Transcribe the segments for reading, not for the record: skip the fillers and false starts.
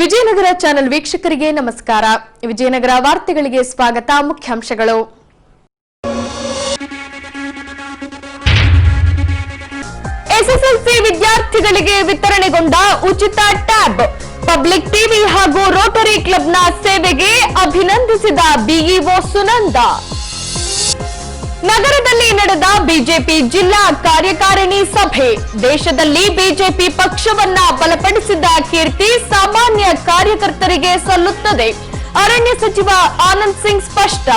Vijayanagara channel ವೀಕ್ಷಕರಿಗೆ ನಮಸ್ಕಾರ. ವಿಜಯನಗರ ವಾರ್ತೆಗಳಿಗೆ ಸ್ವಾಗತ. ಮುಖ್ಯಾಂಶಗಳು. ಎಸ್ಎಸ್ಎಲ್ಸಿ ವಿದ್ಯಾರ್ಥಿಗಳಿಗೆ ವಿತರಣೆಗೊಂಡ ಉಚಿತ ಟ್ಯಾಬ್. ಪಬ್ಲಿಕ್ ಟಿವಿ ಹಾಗೂ ರೋಟರಿ ಕ್ಲಬ್ನ ಸೇವೆಗೆ ಅಭಿನಂದಿಸಿದ ಬಿಇಒ ಸುನಂದ. ನಗರದಲ್ಲಿ ನಡೆದ ಬಿಜೆಪಿ ಜಿಲ್ಲಾ ಕಾರ್ಯಕಾರಿಣಿ ಸಭೆ. ದೇಶದಲ್ಲಿ ಬಿಜೆಪಿ ಪಕ್ಷವನ್ನ ಬಲಪಡಿಸಿದ ಕೀರ್ತಿ ಸಾಮಾನ್ಯ ಕಾರ್ಯಕರ್ತರಿಗೆ ಸಲ್ಲುತ್ತದೆ. ಅರಣ್ಯ ಸಚಿವ ಆನಂದ್ ಸಿಂಗ್ ಸ್ಪಷ್ಟ.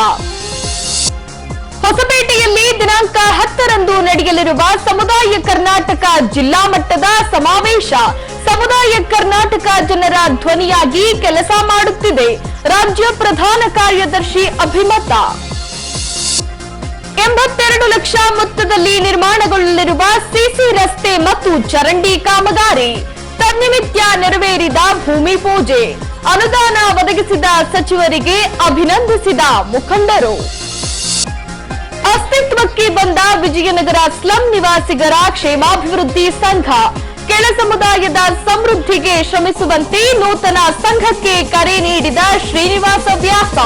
ಹೊಸಪೇಟೆಯಲ್ಲಿ ದಿನಾಂಕ 10ರಂದು ನಡೆಯಲಿರುವ ಸಮುದಾಯ ಕರ್ನಾಟಕ ಜಿಲ್ಲಾ ಮಟ್ಟದ ಸಮಾವೇಶ. ಸಮುದಾಯ ಕರ್ನಾಟಕ ಜನರ ಧ್ವನಿಯಾಗಿ ಕೆಲಸ ಮಾಡುತ್ತಿದೆ. ರಾಜ್ಯ ಪ್ರಧಾನ ಕಾರ್ಯದರ್ಶಿ ಅಭಿಮತ. 82 ಲಕ್ಷ ಮೊತ್ತದಲ್ಲಿ ನಿರ್ಮಾಣಗೊಳ್ಳಲಿರುವ ಸಿಸಿ ರಸ್ತೆ ಮತ್ತು ಚರಂಡಿ ಕಾಮಗಾರಿ. ತನ್ನಿಮಿತ್ಯ ನೆರವೇರಿದ ಭೂಮಿ ಪೂಜೆ. ಅನುದಾನ ಒದಗಿಸಿದ ಸಚಿವರಿಗೆ ಅಭಿನಂದಿಸಿದ ಮುಖಂಡರು. ಅಸ್ತಿತ್ವಕ್ಕೆ ಬಂದ ವಿಜಯನಗರ ಸ್ಲಂ ನಿವಾಸಿಗರ ಕ್ಷೇಮಾಭಿವೃದ್ಧಿ ಸಂಘ. ಕೆಳ ಸಮುದಾಯದ ಸಮೃದ್ಧಿಗೆ ಶ್ರಮಿಸುವಂತೆ ನೂತನ ಸಂಘಕ್ಕೆ ಕರೆ ನೀಡಿದ ಶ್ರೀನಿವಾಸ ವ್ಯಾಸ.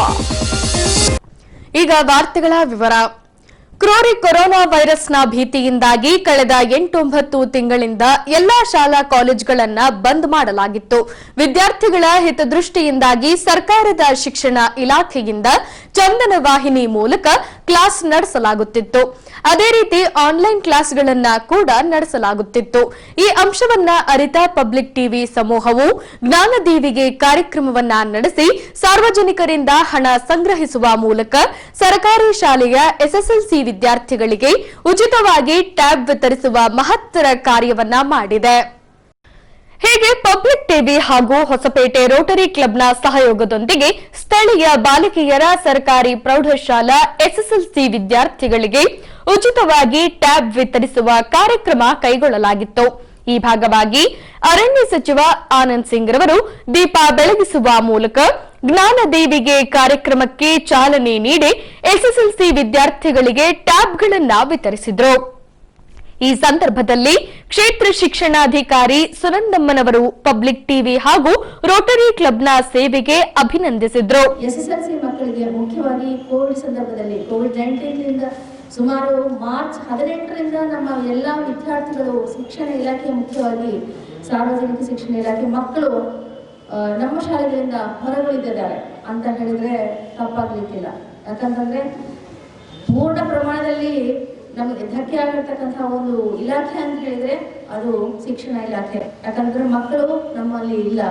ಈಗ ವಾರ್ತೆಗಳ ವಿವರ. ಕ್ರೋರಿ ಕೊರೋನಾ ವೈರಸ್ನ ಭೀತಿಯಿಂದಾಗಿ ಕಳೆದ 8-9 ತಿಂಗಳಿಂದ ಎಲ್ಲಾ ಶಾಲಾ ಕಾಲೇಜುಗಳನ್ನು ಬಂದ್ ಮಾಡಲಾಗಿತ್ತು. ವಿದ್ಯಾರ್ಥಿಗಳ ಹಿತದೃಷ್ಟಿಯಿಂದಾಗಿ ಸರ್ಕಾರದ ಶಿಕ್ಷಣ ಇಲಾಖೆಯಿಂದ ಚಂದನ ವಾಹಿನಿ ಮೂಲಕ ಕ್ಲಾಸ್ ನಡೆಸಲಾಗುತ್ತಿತ್ತು. ಅದೇ ರೀತಿ ಆನ್ಲೈನ್ ಕ್ಲಾಸ್ಗಳನ್ನ ಕೂಡ ನಡೆಸಲಾಗುತ್ತಿತ್ತು. ಈ ಅಂಶವನ್ನ ಅರಿತ ಪಬ್ಲಿಕ್ ಟಿವಿ ಸಮೂಹವು ಜ್ಞಾನದೀವಿಗೆ ಕಾರ್ಯಕ್ರಮವನ್ನ ನಡೆಸಿ ಸಾರ್ವಜನಿಕರಿಂದ ಹಣ ಸಂಗ್ರಹಿಸುವ ಮೂಲಕ ಸರ್ಕಾರಿ ಶಾಲೆಯ ಎಸ್ಎಸ್ಎಲ್ಸಿ ವಿದ್ಯಾರ್ಥಿಗಳಿಗೆ ಉಚಿತವಾಗಿ ಟ್ಯಾಬ್ ವಿತರಿಸುವ ಮಹತ್ತರ ಕಾರ್ಯವನ್ನ ಮಾಡಿದೆ. ಹೀಗೆ ಪಬ್ಲಿಕ್ ಟಿವಿ ಹಾಗೂ ಹೊಸಪೇಟೆ ರೋಟರಿ ಕ್ಲಬ್ನ ಸಹಯೋಗದೊಂದಿಗೆ ಸ್ಥಳೀಯ ಬಾಲಿಕೆಯರ ಸರ್ಕಾರಿ ಪ್ರೌಢಶಾಲಾ ಎಸ್ಎಸ್ಎಲ್ಸಿ ವಿದ್ಯಾರ್ಥಿಗಳಿಗೆ ಉಚಿತವಾಗಿ ಟ್ಯಾಬ್ ವಿತರಿಸುವ ಕಾರ್ಯಕ್ರಮ ಕೈಗೊಳ್ಳಲಾಗಿತ್ತು. ಈ ಭಾಗವಾಗಿ ಅರಣ್ಯ ಸಚಿವ ಆನಂದ್ ಸಿಂಗ್ ರವರು ದೀಪ ಬೆಳಗಿಸುವ ಮೂಲಕ ಜ್ಞಾನದೇವಿಗೆ ಕಾರ್ಯಕ್ರಮಕ್ಕೆ ಚಾಲನೆ ನೀಡಿ ಎಸ್ಎಸ್ಎಲ್ಸಿ ವಿದ್ಯಾರ್ಥಿಗಳಿಗೆ ಟ್ಯಾಬ್ಗಳನ್ನು ವಿತರಿಸಿದರು. ಈ ಸಂದರ್ಭದಲ್ಲಿ ಕ್ಷೇತ್ರ ಶಿಕ್ಷಣಾಧಿಕಾರಿ ಸುನಂದಮ್ಮನವರು ಪಬ್ಲಿಕ್ ಟಿವಿ ಹಾಗೂ ರೋಟರಿ ಕ್ಲಬ್ನ ಸೇವೆಗೆ ಅಭಿನಂದಿಸಿದ್ರು. ಎಸ್ಎಸ್ಎಲ್ಸಿ ಮಕ್ಕಳಿಗೆ ಮುಖ್ಯವಾಗಿ ಕೋವಿಡ್ ಸಂದರ್ಭದಲ್ಲಿ ಕೋವಿಡ್-19 ಸುಮಾರು ಮಾರ್ಚ್ 18ರಿಂದ ನಮ್ಮ ಎಲ್ಲ ವಿದ್ಯಾರ್ಥಿಗಳು ಶಿಕ್ಷಣ ಇಲಾಖೆ, ಮುಖ್ಯವಾಗಿ ಸಾರ್ವಜನಿಕ ಶಿಕ್ಷಣ ಇಲಾಖೆ ಮಕ್ಕಳು ನಮ್ಮ ಶಾಲೆಗಳಿಂದ ಹೊರಗುಳಿದಿದ್ದಾರೆ ಅಂತ ಹೇಳಿದ್ರೆ ತಪ್ಪಾಗ್ಲಿಕ್ಕಿಲ್ಲ. ಯಾಕಂತಂದ್ರೆ ಪೂರ್ಣ ಪ್ರಮಾಣದಲ್ಲಿ ನಮಗೆ ಧಕ್ಕೆ ಆಗಿರ್ತಕ್ಕಂತಹ ಒಂದು ಇಲಾಖೆ ಅಂತ ಹೇಳಿದ್ರೆ ಅದು ಶಿಕ್ಷಣ ಇಲಾಖೆ. ಯಾಕಂದ್ರೆ ಮಕ್ಕಳು ನಮ್ಮಲ್ಲಿ ಇಲ್ಲ.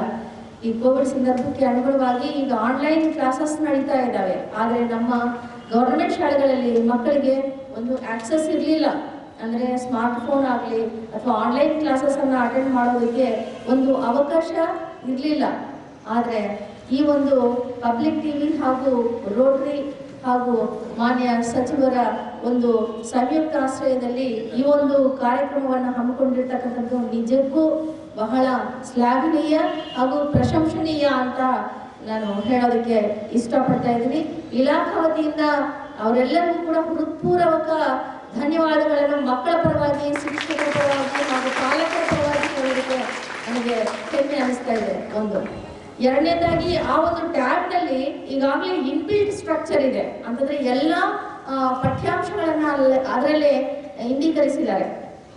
ಈ ಕೋವಿಡ್ ಸಂದರ್ಭಕ್ಕೆ ಅನುಗುಣವಾಗಿ ಈಗ ಆನ್ಲೈನ್ ಕ್ಲಾಸಸ್ ನಡೀತಾ ಇದ್ದಾವೆ. ಆದರೆ ನಮ್ಮ ಗವರ್ನಮೆಂಟ್ ಶಾಲೆಗಳಲ್ಲಿ ಮಕ್ಕಳಿಗೆ ಒಂದು ಆಕ್ಸೆಸ್ ಇರಲಿಲ್ಲ. ಅಂದ್ರೆ ಸ್ಮಾರ್ಟ್ ಫೋನ್ ಆಗಲಿ ಅಥವಾ ಆನ್ಲೈನ್ ಕ್ಲಾಸಸ್ ಅನ್ನ ಅಟೆಂಡ್ ಮಾಡೋದಕ್ಕೆ ಒಂದು ಅವಕಾಶ ಇರಲಿಲ್ಲ. ಆದರೆ ಈ ಒಂದು ಪಬ್ಲಿಕ್ ಟಿವಿ ಹಾಗೂ ರೋಟರಿ ಹಾಗೂ ಮಾನ್ಯ ಸಚಿವರ ಒಂದು ಸಂಯುಕ್ತ ಆಶ್ರಯದಲ್ಲಿ ಈ ಒಂದು ಕಾರ್ಯಕ್ರಮವನ್ನು ಹಮ್ಮಿಕೊಂಡಿರ್ತಕ್ಕಂಥದ್ದು ನಿಜಕ್ಕೂ ಬಹಳ ಶ್ಲಾಘನೀಯ ಹಾಗೂ ಪ್ರಶಂಸನೀಯ ಅಂತ ನಾನು ಹೇಳೋದಕ್ಕೆ ಇಷ್ಟಪಡ್ತಾ ಇದ್ದೀನಿ. ಇಲಾಖಾ ವತಿಯಿಂದ ಅವರೆಲ್ಲರಿಗೂ ಕೂಡ ಹೃತ್ಪೂರ್ವಕ ಧನ್ಯವಾದಗಳನ್ನು ಮಕ್ಕಳ ಪರವಾಗಿ, ಶಿಕ್ಷಕರ ಪರವಾಗಿ ಹಾಗೂ ಪಾಲಕರ ಪರವಾಗಿ ಹೇಳೋದಕ್ಕೆ ನನಗೆ ಹೆಮ್ಮೆ ಅನಿಸ್ತಾ ಇದೆ. ಒಂದು ಎರಡನೇದಾಗಿ ಆ ಒಂದು ಟ್ಯಾಬ್ನಲ್ಲಿ ಈಗಾಗಲೇ ಇನ್ಬಿಲ್ಟ್ ಸ್ಟ್ರಕ್ಚರ್ ಇದೆ ಅಂತಂದ್ರೆ ಎಲ್ಲ ಪಠ್ಯಾಂಶಗಳನ್ನ ಅದರಲ್ಲೇ ಇಂಡೀಕರಿಸಿದ್ದಾರೆ.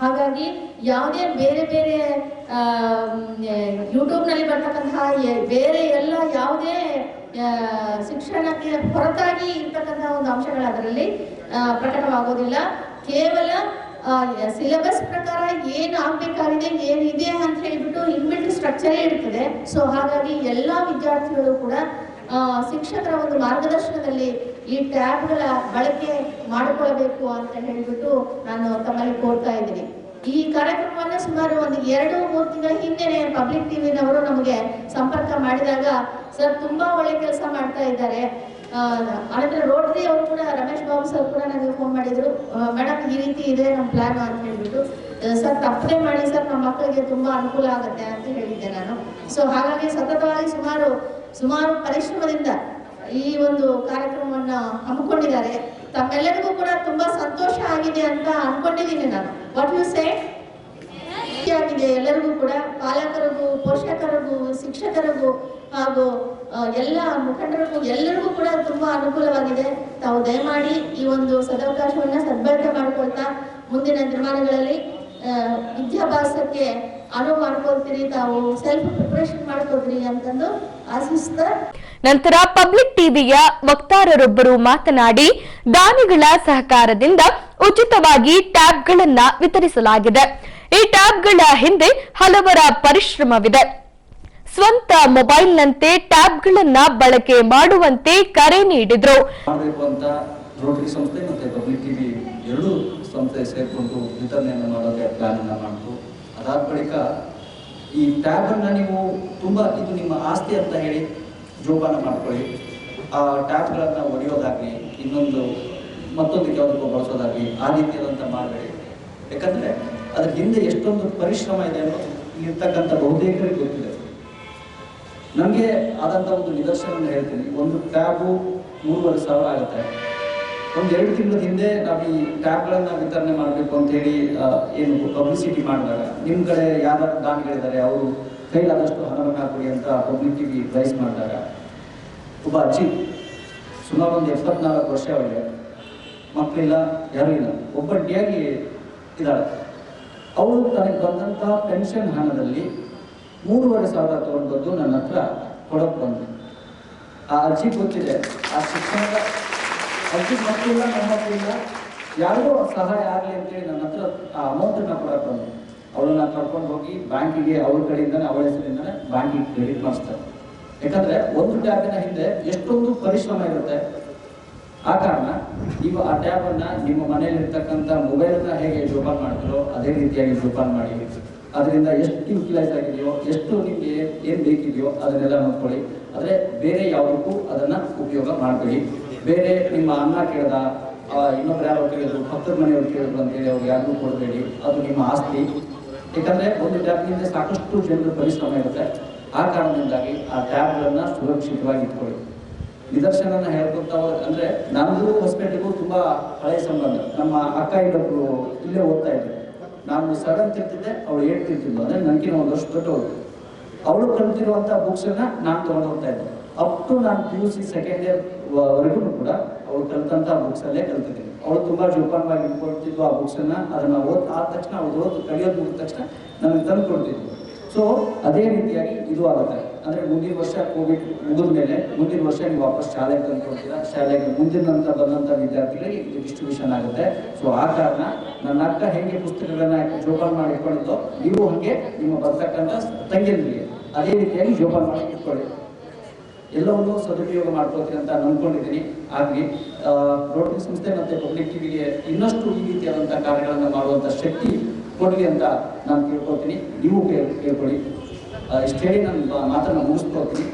ಹಾಗಾಗಿ ಯಾವುದೇ ಬೇರೆ ಬೇರೆ ಯೂಟ್ಯೂಬ್ನಲ್ಲಿ ಬರ್ತಕ್ಕಂತಹ ಬೇರೆ ಎಲ್ಲ ಯಾವುದೇ ಶಿಕ್ಷಣಕ್ಕೆ ಹೊರತಾಗಿ ಇರ್ತಕ್ಕಂತಹ ಒಂದು ಅಂಶಗಳು ಅದರಲ್ಲಿ ಪ್ರಕಟವಾಗೋದಿಲ್ಲ. ಕೇವಲ ಸಿಲೆಬಸ್ ಪ್ರಕಾರ ಏನು ಆಗ್ಬೇಕಾಗಿದೆ, ಏನಿದೆ ಅಂತ ಹೇಳ್ಬಿಟ್ಟು ಇನ್ಬಿಲ್ಟ್ ಸ್ಟ್ರಕ್ಚರೇ ಇರ್ತದೆ. ಸೊ ಹಾಗಾಗಿ ಎಲ್ಲ ವಿದ್ಯಾರ್ಥಿಗಳು ಕೂಡ ಶಿಕ್ಷಕರ ಒಂದು ಮಾರ್ಗದರ್ಶನದಲ್ಲಿ ಈ ಟ್ಯಾಬ್ಗಳ ಬಳಕೆ ಮಾಡಿಕೊಳ್ಳಬೇಕು ಅಂತ ಹೇಳ್ಬಿಟ್ಟು ನಾನು ತಮ್ಮಲ್ಲಿ ಕೋರ್ತಾ ಇದ್ದೀನಿ. ಈ ಕಾರ್ಯಕ್ರಮವನ್ನು ಸುಮಾರು ಒಂದು 2-3 ತಿಂಗಳ ಹಿಂದೆನೆ ಪಬ್ಲಿಕ್ ಟಿವಿನವರು ನಮಗೆ ಸಂಪರ್ಕ ಮಾಡಿದಾಗ ಸರ್ ತುಂಬಾ ಒಳ್ಳೆ ಕೆಲಸ ಮಾಡ್ತಾ ಇದ್ದಾರೆ. ಆನಂತರ ರೋಟರಿ ಅವರು ಕೂಡ ರಮೇಶ್ ಬಾಬು ಸರ್ ಕೂಡ ನನಗೆ ಫೋನ್ ಮಾಡಿದ್ರು, ಮೇಡಮ್ ಈ ರೀತಿ ಇದೆ ನಮ್ಮ ಪ್ಲಾನ್ ಅಂತ ಹೇಳ್ಬಿಟ್ಟು. ಸರ್ ತಪ್ಪದೇ ಮಾಡಿ ಸರ್, ನಮ್ಮ ಮಕ್ಕಳಿಗೆ ತುಂಬಾ ಅನುಕೂಲ ಆಗುತ್ತೆ ಅಂತ ಹೇಳಿದ್ದೆ ನಾನು. ಸೊ ಹಾಗಾಗಿ ಸತತವಾಗಿ ಸುಮಾರು ಪರಿಶ್ರಮದಿಂದ ಈ ಒಂದು ಕಾರ್ಯಕ್ರಮವನ್ನ ಹಮ್ಮಿಕೊಂಡಿದ್ದಾರೆ. ತಮ್ಮೆಲ್ಲರಿಗೂ ಕೂಡ ತುಂಬಾ ಸಂತೋಷ ಆಗಿದೆ ಅಂತ ಅನ್ಕೊಂಡಿದ್ದೀನಿ ನಾನು. What you say? ಇದೆ ಎಲ್ಲರಿಗೂ ಕೂಡ, ಪಾಲಕರಿಗೂ, ಪೋಷಕರಿಗೂ, ಶಿಕ್ಷಕರಿಗೂ ಹಾಗೂ ಎಲ್ಲ ಮುಖಂಡರಿಗೂ ಎಲ್ಲರಿಗೂ ಕೂಡ ತುಂಬಾ ಅನುಕೂಲವಾಗಿದೆ. ತಾವು ದಯಮಾಡಿ ಈ ಒಂದು ಸದವಕಾಶವನ್ನ ಸದ್ಬಳಕೆ ಮಾಡಿಕೊಳ್ತಾ ಮುಂದಿನ ದಿನಮಾನಗಳಲ್ಲಿ ವಿದ್ಯಾಭ್ಯಾಸಕ್ಕೆ ಅನುವು ಮಾಡ್ಕೊಳ್ತೀರಿ, ತಾವು ಸೆಲ್ಫ್ ಪ್ರಿಪರೇಷನ್ ಮಾಡ್ಕೊಳ್ತೀರಿ ಅಂತಂದು ಆಶಿಸ್ತಾ, ನಂತರ ಪಬ್ಲಿಕ್ ಟಿವಿಯ ವಕ್ತಾರರೊಬ್ಬರು ಮಾತನಾಡಿ, ದಾನಿಗಳ ಸಹಕಾರದಿಂದ ಉಚಿತವಾಗಿ ಟ್ಯಾಬ್ಗಳನ್ನ ವಿತರಿಸಲಾಗಿದೆ. ಈ ಟ್ಯಾಬ್ಗಳ ಹಿಂದೆ ಹಲವರ ಪರಿಶ್ರಮವಿದೆ. ಸ್ವಂತ ಮೊಬೈಲ್ನಂತೆ ಟ್ಯಾಬ್ಗಳನ್ನ ಬಳಕೆ ಮಾಡುವಂತೆ ಕರೆ ನೀಡಿದ್ರು. ರೋಟರಿ ಸಂಸ್ಥೆ ಮತ್ತೆ ಪಬ್ಲಿಕ್ ಟಿವಿ ಎರಡೂ ಸಂಸ್ಥೆ ಸೇರಿಕೊಂಡು ವಿತರಣೆಯನ್ನು ಮಾಡೋಕೆ ಪ್ಲಾನ್ ಅನ್ನ ಮಾಡಿತು. ಅದಾದ ಬಳಿಕ ಈ ಟ್ಯಾಬ್ ಅನ್ನ ನೀವು ತುಂಬಾ ಇದು ನಿಮ್ಮ ಆಸ್ತಿ ಅಂತ ಹೇಳಿ ಜೋಪಾನ ಮಾಡ್ಕೊಳ್ಳಿ. ಆ ಟ್ಯಾಬ್ಗಳನ್ನ ಒಡೆಯೋದಾಗ್ಲಿ, ಮತ್ತೊಂದಕ್ಕೆ ಯಾವುದಕ್ಕೂ ಬಳಸೋದಾಗ್ಲಿ ಆ ರೀತಿಯಾದಂತ ಮಾಡಬೇಡಿ. ಯಾಕಂದ್ರೆ ಅದ್ರ ಹಿಂದೆ ಎಷ್ಟೊಂದು ಪರಿಶ್ರಮ ಇದೆ ಅನ್ನೋದು ಇರ್ತಕ್ಕಂಥ ಬಹುತೇಕರಿಗೆ ಗೊತ್ತಿದೆ. ನನಗೆ ಆದಂಥ ಒಂದು ನಿದರ್ಶನ ಹೇಳ್ತೀನಿ. ಒಂದು ಟ್ಯಾಬು 3,500 ಆಗುತ್ತೆ. ಒಂದು 2 ತಿಂಗಳ ಹಿಂದೆ ನಾವು ಈ ಟ್ಯಾಬ್ಗಳನ್ನ ವಿತರಣೆ ಮಾಡಬೇಕು ಅಂತ ಹೇಳಿ ಏನು ಪಬ್ಲಿಸಿಟಿ ಮಾಡಿದಾಗ, ನಿಮ್ಮ ಕಡೆ ಯಾರು ದಾನಿಗಳಿದ್ದಾರೆ ಅವರು ಕೈಲಾದಷ್ಟು ಹಣವನ್ನು ಹಾಕಿ ಅಂತ ಪಬ್ಲಿಕ್ ಟಿವಿ ಪ್ರೈಸ್ ಮಾಡಿದಾಗ, ಒಬ್ಬ ಅಜ್ಜಿ ಸುಮಾರು ಒಂದು 74 ವರ್ಷ ಅವಳಿಗೆ, ಮಕ್ಕಳಿಲ್ಲ, ಯಾರೂ ಇಲ್ಲ, ಒಬ್ಬಟ್ಟಿಯಾಗಿ ಇದ್ದಾಳೆ. ಅವಳು ತನಗೆ ಬಂದಂಥ ಪೆನ್ಷನ್ ಹಣದಲ್ಲಿ 3,500 ತಗೊಂಡು ನನ್ನ ಹತ್ರ ಕೊಡಕ್ಕೆ ಬಂದು, ಆ ಅಜ್ಜಿ ಗೊತ್ತಿದೆ ಆ ಶಿಕ್ಷಣದ ಅಜ್ಜಿ ಮಕ್ಕಳಿಲ್ಲ, ನಮ್ಮ ಮಕ್ಕಳಿಲ್ಲ, ಯಾರಿಗೂ ಸಹಾಯ ಆಗಲಿ ಅಂತೇಳಿ ನನ್ನ ಹತ್ರ ಆ ಅಮೌಂಟನ್ನು ಕೊಡಕ್ಕೆ ಬಂದು ಅವಳನ್ನ ಕರ್ಕೊಂಡು ಹೋಗಿ ಬ್ಯಾಂಕಿಗೆ ಅವಳ ಕಡೆಯಿಂದನೇ, ಅವಳ ಹೆಸರಿಂದನೇ ಬ್ಯಾಂಕಿಗೆ ಕ್ರೆಡಿಟ್ ಮಾಡಿಸ್ತಾರೆ. ಯಾಕಂದ್ರೆ ಒಂದು ಟ್ಯಾಬಿನ ಹಿಂದೆ ಎಷ್ಟೊಂದು ಪರಿಶ್ರಮ ಇರುತ್ತೆ. ಆ ಕಾರಣ ನೀವು ಆ ಟ್ಯಾಬ್ ಅನ್ನ ನಿಮ್ಮ ಮನೆಯಲ್ಲಿ ಇರ್ತಕ್ಕಂಥ ಮೊಬೈಲ್ನ ಹೇಗೆ ಜೋಪಾನ ಮಾಡ್ತೀರೋ ಅದೇ ರೀತಿಯಾಗಿ ಜೋಪಾನ ಮಾಡಿ. ಅದರಿಂದ ಎಷ್ಟು ಯುಟಿಲೈಸ್ ಆಗಿದೆಯೋ, ಎಷ್ಟು ನಿಮಗೆ ಏನು ಬೇಕಿದೆಯೋ ಅದನ್ನೆಲ್ಲ ನೋಡ್ಕೊಳ್ಳಿ. ಆದರೆ ಬೇರೆ ಯಾವುದಕ್ಕೂ ಅದನ್ನ ಉಪಯೋಗ ಮಾಡಬೇಡಿ. ಬೇರೆ ನಿಮ್ಮ ಅನ್ನ ಕೇಳ್ದ, ಇನ್ನೊಬ್ರು ಯಾರೋ ಕೇಳಿದ್ರು, ಪಕ್ಕದ ಮನೆಯವ್ರು ಕೇಳಿದ್ರು ಅಂತೇಳಿ ಅವ್ರು ಯಾರಿಗೂ ಕೊಡಬೇಡಿ. ಅದು ನಿಮ್ಮ ಆಸ್ತಿ. ಯಾಕಂದ್ರೆ ಒಂದು ಟ್ಯಾಬ್ನಿಂದ ಸಾಕಷ್ಟು ಜನರ ಪರಿಶ್ರಮ ಇರುತ್ತೆ. ಆ ಕಾರಣದಿಂದಾಗಿ ಆ ಟ್ಯಾಬ್ಗಳನ್ನ ಸುರಕ್ಷಿತವಾಗಿ ಇಟ್ಕೊಳ್ಳಿ. ನಿದರ್ಶನ ಹೇಳ್ಕೊಂತ ಅಂದ್ರೆ ನಮಗೂ ಹೊಸಪೇಟೆಗೂ ತುಂಬಾ ಹಳೆಯ ಸಂಬಂಧ. ನಮ್ಮ ಅಕ್ಕ ಇಲ್ಲೊಬ್ರು ಇಲ್ಲೇ ಓದ್ತಾ ಇದ್ರು. ನಾನು 7th ಇರ್ತಿದ್ದೆ, ಅವಳು 8th ಇರ್ತಿದ್ಲು. ಅಂದ್ರೆ ನನಗಿನ 1 ವರ್ಷ ದೊಡ್ಡವಳು. ಅವಳು ಕಲ್ತಿರುವಂತ ಬುಕ್ಸ್ ಅನ್ನ ನಾನು ತಗೊಂಡು ಹೋಗ್ತಾ ಇದ್ದೆ. ಅಪ್ ಟು ನಾನು PUC 2nd year ವರೆಗೂ ಕೂಡ ಅವಳು ಕಲ್ತಂತ ಬುಕ್ಸ್ ಅಲ್ಲೇ ಕಲ್ತಿದ್ದೀನಿ. ಅವಳು ತುಂಬಾ ಜೋಪಾನವಾಗಿ ಇಟ್ಕೊಳ್ತಿದ್ವು ಆ ಬುಕ್ಸ್ ಅನ್ನ. ಅದನ್ನ ಆದ ತಕ್ಷಣ ಅವ್ರು ಓದ್ ಕಲಿಯೋದು ಮುಗಿದ ತಕ್ಷಣ ನನಗೆ ತಂದು ಕೊಡ್ತಿದ್ವು. ಸೊ ಅದೇ ರೀತಿಯಾಗಿ ಇದು ಆಗುತ್ತೆ. ಅಂದ್ರೆ ಮುಂದಿನ ವರ್ಷ ಕೋವಿಡ್ ಮುಗಿದ ಮೇಲೆ ಮುಂದಿನ ವರ್ಷ ನೀವು ವಾಪಸ್ ಶಾಲೆಗೆ ತಂದುಕೊಡ್ತೀರಾ. ಶಾಲೆಗೆ ಮುಂದಿನ ಬಂದಂಥ ವಿದ್ಯಾರ್ಥಿಗಳಿಗೆ ಇದು ಡಿಸ್ಟ್ರಿಬ್ಯೂಷನ್ ಆಗುತ್ತೆ. ಸೊ ಆ ಕಾರಣ ನನ್ನ ಅಕ್ಕ ಹೇಗೆ ಪುಸ್ತಕಗಳನ್ನ ಜೋಪಾನ ಮಾಡಿ ಇಟ್ಕೊಳ್ಳುತ್ತೋ, ನೀವು ಹಾಗೆ ನಿಮ್ಮ ಬರ್ತಕ್ಕಂಥ ತಂಗಿಯರಿಗೆ ಅದೇ ರೀತಿಯಾಗಿ ಜೋಪಾನ ಮಾಡಿ ಇಟ್ಕೊಳ್ಳಿ. ಎಲ್ಲವನ್ನೂ ಸದುಪಯೋಗ ಮಾಡ್ಕೊಳ್ತೀನಿ ಅಂತ ನಂಬ್ಕೊಂಡಿದ್ದೀನಿ. ಆಗಲಿ ರೋಟರಿ ಸಂಸ್ಥೆ ಮತ್ತು ಪಬ್ಲಿಕ್ ಟಿವಿಗೆ ಇನ್ನಷ್ಟು ಈ ರೀತಿಯಾದಂಥ ಕಾರ್ಯಗಳನ್ನು ಮಾಡುವಂಥ ಶಕ್ತಿ ಕೊಡಲಿ ಅಂತ ನಾನು ಕೇಳ್ಕೊಳ್ತೀನಿ. ನೀವು ಕೇಳ್ಕೊಳ್ಳಿ. ಇಷ್ಟು ಹೇಳಿ ನನ್ನ ಮಾತನ್ನು ಮುಗಿಸ್ಕೊಳ್ತೀನಿ.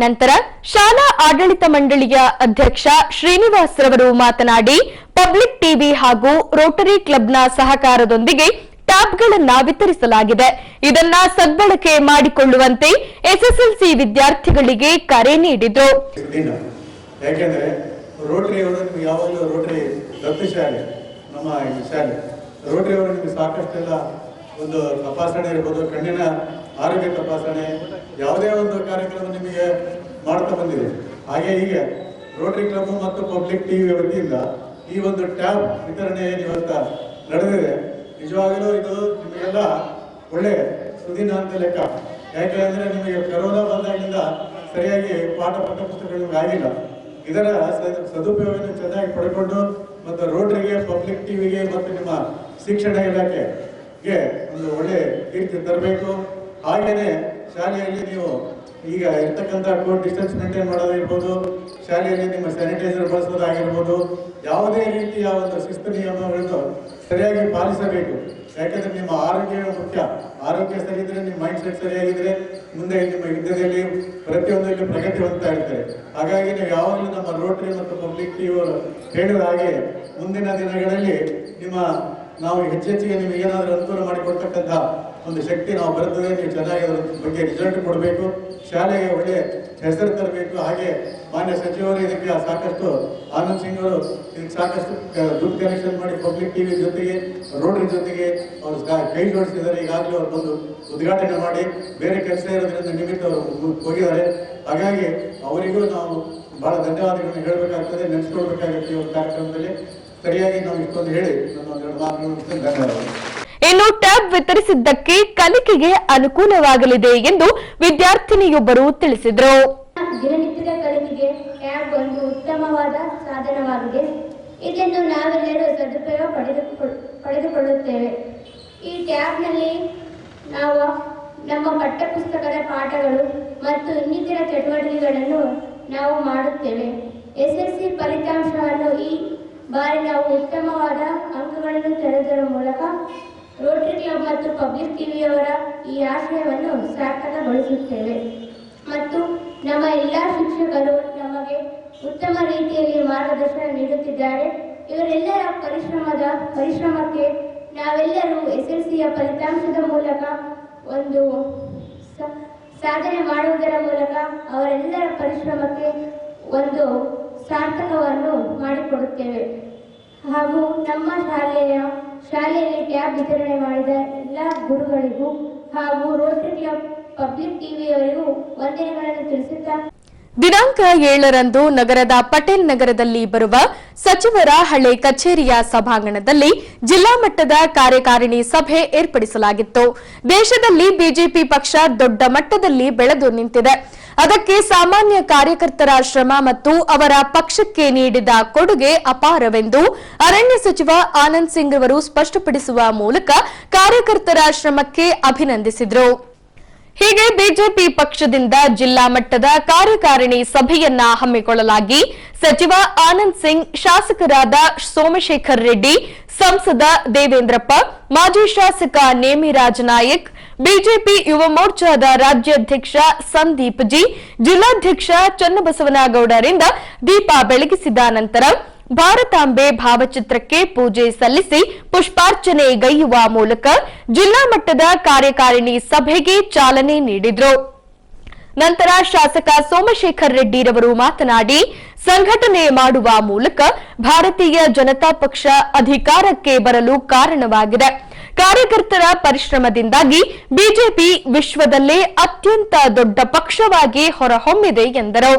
ನಂತರ ಶಾಲಾ ಆಡಳಿತ ಮಂಡಳಿಯ ಅಧ್ಯಕ್ಷ ಶ್ರೀನಿವಾಸ್ ರವರು ಮಾತನಾಡಿ, ಪಬ್ಲಿಕ್ ಟಿವಿ ಹಾಗೂ ರೋಟರಿ ಕ್ಲಬ್ನ ಸಹಕಾರದೊಂದಿಗೆ ಟ್ಯಾಬ್ಗಳನ್ನ ವಿತರಿಸಲಾಗಿದೆ. ಇದನ್ನ ಸದ್ಬಳಕೆ ಮಾಡಿಕೊಳ್ಳುವಂತೆ SSLC ವಿದ್ಯಾರ್ಥಿಗಳಿಗೆ ಕರೆ ನೀಡಿದ್ರು. ಯಾಕೆಂದ್ರೆ ರೋಟರಿ ಅವರು ನಿಮ್ಗೆ ಯಾವಾಗಲೂ ರೋಟರಿ ದತ್ತು ಶಾಲೆ, ನಮ್ಮ ಈ ಶಾಲೆ ರೋಟರಿ ಅವರು ನಿಮಗೆ ಸಾಕಷ್ಟೆಲ್ಲ ಒಂದು ತಪಾಸಣೆ ಇರ್ಬೋದು, ಕಣ್ಣಿನ ಆರೋಗ್ಯ ತಪಾಸಣೆ, ಯಾವುದೇ ಒಂದು ಕಾರ್ಯಕ್ರಮ ನಿಮಗೆ ಮಾಡ್ತಾ ಬಂದಿದೆ. ಹಾಗೆ ಹೀಗೆ ರೋಟರಿ ಕ್ಲಬ್ ಮತ್ತು ಪಬ್ಲಿಕ್ ಟಿವಿ ವತಿಯಿಂದ ಈ ಒಂದು ಟ್ಯಾಬ್ ವಿತರಣೆ ಇವತ್ತ ನಡೆದಿದೆ. ನಿಜವಾಗಲೂ ಇದು ನಿಮಗೆಲ್ಲ ಒಳ್ಳೆ ಸುದಿನ ಅಂತ ಲೆಕ್ಕ. ಯಾಕೆಂದ್ರೆ ನಿಮಗೆ ಕರೋನಾ ಬಂದಾಗಿಂದ ಸರಿಯಾಗಿ ಪಠ್ಯ ಪುಸ್ತಕಗಳು ನಿಮ್ಗೆ ಆಗಿಲ್ಲ. ಇದರ ಸದುಪಯೋಗವನ್ನು ಚೆನ್ನಾಗಿ ಪಡ್ಕೊಂಡು ಮತ್ತು ರೋಟರಿಗೆ, ಪಬ್ಲಿಕ್ ಟಿವಿಗೆ ಮತ್ತು ನಿಮ್ಮ ಶಿಕ್ಷಣ ಇಲಾಖೆಗೆ ಒಂದು ಒಳ್ಳೆ ಕೀರ್ತಿ ತರಬೇಕು. ಹಾಗೇನೆ ಶಾಲೆಯಲ್ಲಿ ನೀವು ಈಗ ಇರ್ತಕ್ಕಂಥ ಡಿಸ್ಟೆನ್ಸ್ ಮೇಂಟೈನ್ ಮಾಡೋದಿರ್ಬೋದು, ಶಾಲೆಯಲ್ಲಿ ನಿಮ್ಮ ಸ್ಯಾನಿಟೈಸರ್ ಬಳಸೋದಾಗಿರ್ಬೋದು, ಯಾವುದೇ ರೀತಿಯ ಒಂದು ಶಿಸ್ತು ನಿಯಮಗಳನ್ನು ಸರಿಯಾಗಿ ಪಾಲಿಸಬೇಕು. ಯಾಕಂದ್ರೆ ನಿಮ್ಮ ಆರೋಗ್ಯ ಮುಖ್ಯ. ಆರೋಗ್ಯ ಸರಿಯಿದ್ರೆ ನಿಮ್ಮ ಮೈಂಡ್ ಸೆಟ್ ಸರಿಯಾಗಿದ್ರೆ ಮುಂದೆ ನಿಮ್ಮ ಯುದ್ಧದಲ್ಲಿ ಪ್ರತಿಯೊಂದರಲ್ಲಿ ಪ್ರಗತಿ ಹೊಂದ್ತಾ ಇರ್ತಾರೆ. ಹಾಗಾಗಿ ನೀವು ಯಾವಾಗಲೂ ನಮ್ಮ ರೋಟರಿ ಮತ್ತು ಪಬ್ಲಿಕ್ ಟಿವಿ ಹೇಳಿದ ಹಾಗೆ ಮುಂದಿನ ದಿನಗಳಲ್ಲಿ ನಿಮ್ಮ ನಾವು ಹೆಚ್ಚೆಚ್ಚಿಗೆ ನಿಮಗೆ ಏನಾದರೂ ಅನುಕೂಲ ಮಾಡಿಕೊಡ್ತಕ್ಕಂಥ ಒಂದು ಶಕ್ತಿ ನಾವು ಬರ್ತದೆ. ನೀವು ಚೆನ್ನಾಗಿ ಅದ್ರ ಬಗ್ಗೆ ರಿಸಲ್ಟ್ ಕೊಡಬೇಕು, ಶಾಲೆಗೆ ಒಳ್ಳೆಯ ಹೆಸರು ತರಬೇಕು. ಹಾಗೆ ಮಾನ್ಯ ಸಚಿವರು ಇದಕ್ಕೆ ಸಾಕಷ್ಟು ಆನಂದ್ ಸಿಂಗ್ ಅವರು ಇದಕ್ಕೆ ಸಾಕಷ್ಟು ದುಡ್ಡು ಕಲೆಕ್ಷನ್ ಮಾಡಿ ಪಬ್ಲಿಕ್ ಟಿವಿ ಜೊತೆಗೆ ರೋಡ್ರಿ ಜೊತೆಗೆ ಅವರು ಕೈ ಜೋಡಿಸಿದ್ದಾರೆ. ಈಗಾಗಲೇ ಅವರು ಬಂದು ಉದ್ಘಾಟನೆ ಮಾಡಿ ಬೇರೆ ಕೆಲಸ ಇರೋದ್ರಿಂದ ನಿಮಿತ್ತ ಅವರು ಹೋಗಿದ್ದಾರೆ. ಹಾಗಾಗಿ ಅವರಿಗೂ ನಾವು ಬಹಳ ಧನ್ಯವಾದಗಳನ್ನು ಹೇಳಬೇಕಾಗ್ತದೆ, ನೆನೆಸ್ಕೊಳ್ಬೇಕಾಗುತ್ತೆ. ಈ ಒಂದು ಕಾರ್ಯಕ್ರಮದಲ್ಲಿ ಸರಿಯಾಗಿ ನಾವು ಇಷ್ಟೊಂದು ಹೇಳಿ ನನ್ನ ಒಂದೆರಡು ಮಾತುಗಳನ್ನು ಧನ್ಯವಾದಗಳು. ಇನ್ನು ಟ್ಯಾಬ್ ವಿತರಿಸಿದ್ದಕ್ಕೆ ಕಲಿಕೆಗೆ ಅನುಕೂಲವಾಗಲಿದೆ ಎಂದು ವಿದ್ಯಾರ್ಥಿನಿಯೊಬ್ಬರು ತಿಳಿಸಿದರು. ದಿನನಿತ್ಯದ ಕಲಿಕೆಗೆ ಟ್ಯಾಬ್ ಒಂದು ಉತ್ತಮವಾದ ಸಾಧನವಾಗಿದೆ. ಇದನ್ನು ನಾವೆಲ್ಲರೂ ಸದುಪಯೋಗ ಪಡೆದುಕೊಳ್ಳುತ್ತೇವೆ. ಈ ಟ್ಯಾಬ್ನಲ್ಲಿ ನಾವು ನಮ್ಮ ಪಠ್ಯಪುಸ್ತಕದ ಪಾಠಗಳು ಮತ್ತು ಇನ್ನಿತರ ಚಟುವಟಿಕೆಗಳನ್ನು ನಾವು ಮಾಡುತ್ತೇವೆ. SSC ಫಲಿತಾಂಶವನ್ನು ಈ ಬಾರಿ ನಾವು ಉತ್ತಮವಾದ ಅಂಕಗಳನ್ನು ತೆರೆದರ ಮೂಲಕ ರೋಟರಿ ಕ್ಲಬ್ ಮತ್ತು ಪಬ್ಲಿಕ್ ಟಿವಿಯವರ ಈ ಆಶಯವನ್ನು ಸಾರ್ಥಕಗೊಳಿಸುತ್ತೇವೆ. ಮತ್ತು ನಮ್ಮ ಎಲ್ಲ ಶಿಕ್ಷಕರು ನಮಗೆ ಉತ್ತಮ ರೀತಿಯಲ್ಲಿ ಮಾರ್ಗದರ್ಶನ ನೀಡುತ್ತಿದ್ದಾರೆ. ಇವರೆಲ್ಲರ ಪರಿಶ್ರಮಕ್ಕೆ ನಾವೆಲ್ಲರೂ SSCಯ ಫಲಿತಾಂಶದ ಮೂಲಕ ಒಂದು ಸಾಧನೆ ಮಾಡುವುದರ ಮೂಲಕ ಅವರೆಲ್ಲರ ಪರಿಶ್ರಮಕ್ಕೆ ಒಂದು ಸಾರ್ಥಕವನ್ನು ಮಾಡಿಕೊಡುತ್ತೇವೆ. ಹಾಗೂ ನಮ್ಮ ಶಾಲೆಯಲ್ಲಿ ಟ್ಯಾಬ್ ವಿತರಣೆ ಮಾಡಿದ ಎಲ್ಲ ಗುರುಗಳಿಗೂ ಹಾಗೂ ರೋಟರಿ ಕ್ಲಬ್ ಪಬ್ಲಿಕ್ ಟಿವಿಯವರಿಗೂ ವಂದನೆಗಳನ್ನು ತಿಳಿಸುತ್ತಾ ದಿನಾಂಕ 7ರಂದು ನಗರದ ಪಟೇಲ್ ನಗರದಲ್ಲಿ ಬರುವ ಸಚಿವರ ಹಳೆ ಕಚೇರಿಯ ಸಭಾಂಗಣದಲ್ಲಿ ಜಿಲ್ಲಾ ಮಟ್ಟದ ಕಾರ್ಯಕಾರಿಣಿ ಸಭೆ ಏರ್ಪಡಿಸಲಾಗಿತ್ತು. ದೇಶದಲ್ಲಿ ಬಿಜೆಪಿ ಪಕ್ಷ ದೊಡ್ಡ ಮಟ್ಟದಲ್ಲಿ ಬೆಳೆದು ನಿಂತಿದೆ. ಅದಕ್ಕೆ ಸಾಮಾನ್ಯ ಕಾರ್ಯಕರ್ತರ ಶ್ರಮ ಮತ್ತು ಅವರ ಪಕ್ಷಕ್ಕೆ ನೀಡಿದ ಕೊಡುಗೆ ಅಪಾರವೆಂದು ಅರಣ್ಯ ಸಚಿವ ಆನಂದ್ ಸಿಂಗ್ ಅವರು ಸ್ಪಷ್ಟಪಡಿಸುವ ಮೂಲಕ ಕಾರ್ಯಕರ್ತರ ಶ್ರಮಕ್ಕೆ ಅಭಿನಂದಿಸಿದರು. ಹೀಗೆ ಬಿಜೆಪಿ ಪಕ್ಷದಿಂದ ಜಿಲ್ಲಾ ಮಟ್ಟದ ಕಾರ್ಯಕಾರಿಣಿ ಸಭೆಯನ್ನ ಹಮ್ಮಿಕೊಳ್ಳಲಾಗಿ ಸಚಿವ ಆನಂದ್ ಸಿಂಗ್, ಶಾಸಕರಾದ ಸೋಮಶೇಖರ್ ರೆಡ್ಡಿ, ಸಂಸದ ದೇವೇಂದ್ರಪ್ಪ, ಮಾಜಿ ಶಾಸಕ ನೇಮಿರಾಜ್ ನಾಯಕ್, ಬಿಜೆಪಿ ಯುವ ಮೋರ್ಚಾದ ರಾಜ್ಯಾಧ್ಯಕ್ಷ ಸಂದೀಪ್ ಜಿ, ಜಿಲ್ಲಾಧ್ಯಕ್ಷ ಚನ್ನಬಸವನಗೌಡರಿಂದ ದೀಪ ಬೆಳಗಿಸಿದ ನಂತರ ಭಾರತಾಂಬೆ ಭಾವಚಿತ್ರಕ್ಕೆ ಪೂಜೆ ಸಲ್ಲಿಸಿ ಪುಷ್ಪಾರ್ಚನೆ ಗೈಯುವ ಮೂಲಕ ಜಿಲ್ಲಾ ಮಟ್ಟದ ಕಾರ್ಯಕಾರಿಣಿ ಸಭೆಗೆ ಚಾಲನೆ ನೀಡಿದರು. ನಂತರ ಶಾಸಕ ಸೋಮಶೇಖರ್ ರೆಡ್ಡಿರವರು ಮಾತನಾಡಿ, ಸಂಘಟನೆ ಮಾಡುವ ಮೂಲಕ ಭಾರತೀಯ ಜನತಾ ಪಕ್ಷ ಅಧಿಕಾರಕ್ಕೆ ಬರಲು ಕಾರಣವಾಗಿದೆ. ಕಾರ್ಯಕರ್ತರ ಪರಿಶ್ರಮದಿಂದಾಗಿ ಬಿಜೆಪಿ ವಿಶ್ವದಲ್ಲೇ ಅತ್ಯಂತ ದೊಡ್ಡ ಪಕ್ಷವಾಗಿ ಹೊರಹೊಮ್ಮಿದೆ ಎಂದರು.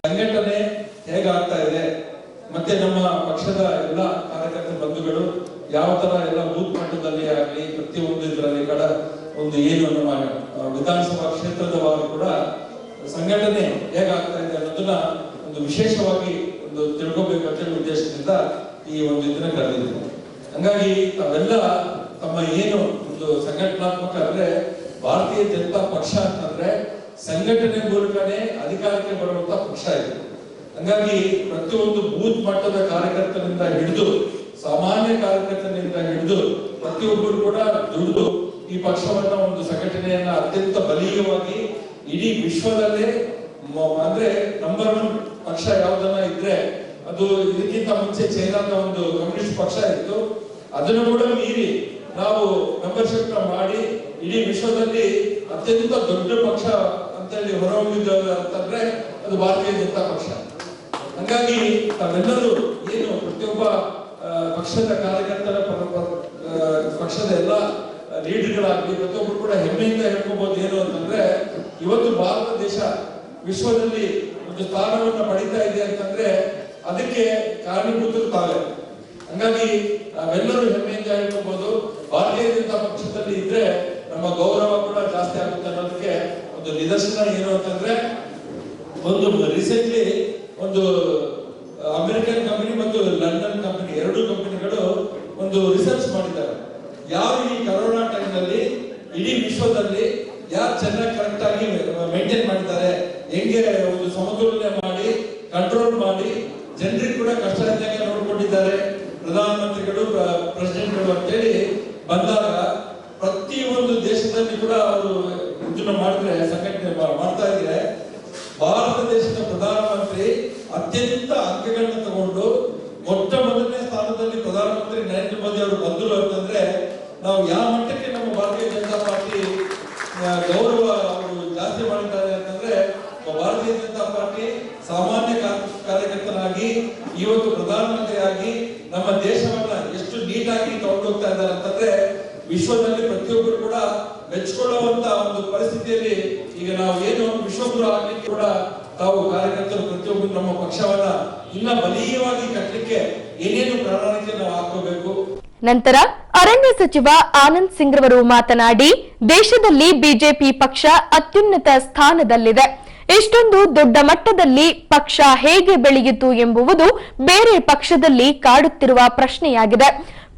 ಸಂಘಟನೆ ಹೇಗಾಗ್ತಾ ಇದೆ ಮತ್ತೆ ನಮ್ಮ ಪಕ್ಷದ ಎಲ್ಲ ಕಾರ್ಯಕರ್ತ ಬಂಧುಗಳು ಯಾವ ತರ ಎಲ್ಲ ಬೂತ್ ಮಟ್ಟದಲ್ಲಿ ಆಗಲಿ ಪ್ರತಿಯೊಂದು ಇದರಲ್ಲಿ ಒಂದು ಏನು ನಮ್ಮ ವಿಧಾನಸಭಾ ಕ್ಷೇತ್ರದವರು ಕೂಡ ಸಂಘಟನೆ ಹೇಗಾಗ್ತಾ ಇದೆ ಅನ್ನೋದನ್ನ ಒಂದು ವಿಶೇಷವಾಗಿ ಒಂದು ತಿಳ್ಕೊಬೇಕಂತ ಹೇಳಿ ಉದ್ದೇಶದಿಂದ ಈ ಒಂದು ಇದನ್ನ ಕರೆದಿದ್ದೀವಿ. ಹಂಗಾಗಿ ತಾವೆಲ್ಲ ತಮ್ಮ ಏನು ಒಂದು ಸಂಘಟನಾತ್ಮಕ ಅಂದ್ರೆ ಭಾರತೀಯ ಜನತಾ ಪಕ್ಷ ಅಂತಂದ್ರೆ ಸಂಘಟನೆ ಮೂಲಕನೇ ಅಧಿಕಾರಕ್ಕೆ ಬರುವಂತ ಪಕ್ಷ ಇದೆ. ಹಂಗಾಗಿ ಪ್ರತಿಯೊಂದು ಬೂತ್ ಮಟ್ಟದ ಕಾರ್ಯಕರ್ತರಿಂದ ಹಿಡಿದು ಸಾಮಾನ್ಯ ಕಾರ್ಯಕರ್ತರಿಂದ ಹಿಡಿದು ಪ್ರತಿಯೊಬ್ಬರು ಕೂಡ ದುಡಿದು ಈ ಪಕ್ಷವನ್ನ ಒಂದು ಸಂಘಟನೆಯನ್ನ ಅತ್ಯಂತ ಬಲೀಯವಾಗಿ ಇಡೀ ವಿಶ್ವದಲ್ಲೇ ಅಂದ್ರೆ ನಂಬರ್ 1 ಪಕ್ಷ ಯಾವ್ದನ್ನ ಇದ್ರೆ ಅದು ಇದಕ್ಕಿಂತ ಮುಂಚೆ ಚೈನಾದ ಒಂದು ಕಮ್ಯುನಿಸ್ಟ್ ಪಕ್ಷ ಇತ್ತು. ಅದನ್ನು ಕೂಡ ಮೀರಿ ನಾವು ಮೆಂಬರ್ಶಿಪ್ ಮಾಡಿ ಇಡೀ ವಿಶ್ವದಲ್ಲಿ ಅತ್ಯಂತ ದೊಡ್ಡ ಪಕ್ಷ ಅಂತ ಹೇಳಿ ಹೊರಹೊಮ್ಮಿದ್ದು ಅಂತಂದ್ರೆ ಅದು ಭಾರತೀಯ ಜನತಾ ಪಕ್ಷ. ಹಂಗಾಗಿ ತಾವೆಲ್ಲರೂ ಏನು ಪ್ರತಿಯೊಬ್ಬ ಪಕ್ಷದ ಕಾರ್ಯಕರ್ತರ ಪಕ್ಷದ ಎಲ್ಲ ಲೀಡರ್ಗಳಾಗ್ಲಿ ಪ್ರತಿಯೊಬ್ಬರು ಕೂಡ ಹೆಮ್ಮೆಯಿಂದ ಹೇಳ್ಕೋಬಹುದು ಏನು ಅಂತಂದ್ರೆ ಇವತ್ತು ಭಾರತ ದೇಶ ವಿಶ್ವದಲ್ಲಿ ಒಂದು ಸ್ಥಾನವನ್ನು ಪಡಿತಾ ಇದೆ ಅಂತಂದ್ರೆ ಅದಕ್ಕೆ ಕಾರಣೀಭೂತರು ತಾವೇ. ಹಂಗಾಗಿ ನಾವೆಲ್ಲರೂ ಹೆಮ್ಮೆಯಿಂದ ಹೇಳ್ಕೋಬಹುದು ಭಾರತೀಯ ಜನತಾ ಪಕ್ಷದಲ್ಲಿ ಇದ್ರೆ ನಮ್ಮ ಗೌರವ ಕೂಡ ಜಾಸ್ತಿ ಆಗುತ್ತೆ ಅನ್ನೋದಕ್ಕೆ ಒಂದು ನಿದರ್ಶನ ಏನು ಅಂತಂದ್ರೆ ಒಂದು ರೀಸೆಂಟ್ಲಿ ಒಂದು ಅಮೆರಿಕನ್ ಕಂಪನಿ ಮತ್ತು ಲಂಡನ್ ಕಂಪನಿ ಎರಡು ಕಂಪನಿಗಳು ಒಂದು ರಿಸರ್ಚ್ ಮಾಡಿದ್ದಾರೆ. ಯಾರು ಈ ಕರೋನಾ ಟೈಮ್ ನಲ್ಲಿ ಇಡೀ ವಿಶ್ವದಲ್ಲಿ ಯಾರು ಚೆನ್ನಾಗಿ ಕರೆಕ್ಟ್ ಆಗಿ ಮೇಂಟೈನ್ ಮಾಡಿದ್ದಾರೆ, ಹೆಂಗೆ ಒಂದು ಸಮತೋಲನೆ ಮಾಡಿ ಕಂಟ್ರೋಲ್ ಮಾಡಿ ಜನರಿಗೆ ಕೂಡ ಕಷ್ಟ ಇದ್ದಂಗೆ ನೋಡ್ಕೊಂಡಿದ್ದಾರೆ ಪ್ರಧಾನಮಂತ್ರಿಗಳು ಪ್ರೆಸಿಡೆಂಟ್ಗಳು ಅಂತೇಳಿ ಬಂದಾಗ ಪ್ರತಿಯೊಂದು ದೇಶದಲ್ಲಿ ಕೂಡ ಅವರು ಇದನ್ನ ಮಾಡಿದ್ರೆ ಸಂಘಟನೆ ಮಾಡ್ತಾ ಇದ್ರೆ ಭಾರತ ದೇಶದ ಪ್ರಧಾನಮಂತ್ರಿ ಅತ್ಯಂತ ಅಂಕಗಳನ್ನ ತಗೊಂಡು ಮೊಟ್ಟ ಮೊದಲನೇ ಸ್ಥಾನದಲ್ಲಿ ಸ್ಥಾನದಲ್ಲಿ ಪ್ರಧಾನಮಂತ್ರಿ ನರೇಂದ್ರ ಮೋದಿ ಅವರು ಬಂದರು ಅಂತಂದ್ರೆ ನಾವು ಯಾವ ಮಟ್ಟಕ್ಕೆ ನಮ್ಮ ಭಾರತೀಯ ಜನತಾ ಪಾರ್ಟಿ ಗೌರವ ಅವರು ಜಾಸ್ತಿ ಮಾಡಿದ್ದಾರೆ ಅಂತಂದ್ರೆ, ಭಾರತೀಯ ಜನತಾ ಪಾರ್ಟಿ ಸಾಮಾನ್ಯ ಕಾರ್ಯಕರ್ತನಾಗಿ ಇವತ್ತು ಪ್ರಧಾನಮಂತ್ರಿಯಾಗಿ ನಮ್ಮ ದೇಶವನ್ನ ಎಷ್ಟು ನೀಟಾಗಿ ತಗೊಂಡೋಗ್ತಾ ಇದ್ದಾರೆ ಅಂತಂದ್ರೆ ವಿಶ್ವದಲ್ಲಿ ಪ್ರತಿಯೊಬ್ಬರು ಕೂಡ ಮೆಚ್ಚಿಕೊಳ್ಳುವಂತ ಒಂದು ಪರಿಸ್ಥಿತಿಯಲ್ಲಿ ಈಗ ನಾವು ಏನು ವಿಶ್ವಗುರು ಆಗ್ಲಿಕ್ಕೆ ಕೂಡ ತಾವು ಕಾರ್ಯಕರ್ತರು ಪ್ರತಿಯೊಬ್ಬರು ನಮ್ಮ ಪಕ್ಷವನ್ನ ಇನ್ನ ಬಲೀಯವಾಗಿ ಕಟ್ಟಲಿಕ್ಕೆ ಏನೇನು ಪ್ರಣಾಳಿಕೆ ನಾವು ಹಾಕೋಬೇಕು. ನಂತರ ಅರಣ್ಯ ಸಚಿವ ಆನಂದ್ ಸಿಂಗ್ ರವರು ಮಾತನಾಡಿ, ದೇಶದಲ್ಲಿ ಬಿಜೆಪಿ ಪಕ್ಷ ಅತ್ಯುನ್ನತ ಸ್ಥಾನದಲ್ಲಿದೆ. ಇಷ್ಟೊಂದು ದೊಡ್ಡ ಮಟ್ಟದಲ್ಲಿ ಪಕ್ಷ ಹೇಗೆ ಬೆಳೆಯಿತು ಎಂಬುವುದು ಬೇರೆ ಪಕ್ಷದಲ್ಲಿ ಕಾಡುತ್ತಿರುವ ಪ್ರಶ್ನೆಯಾಗಿದೆ.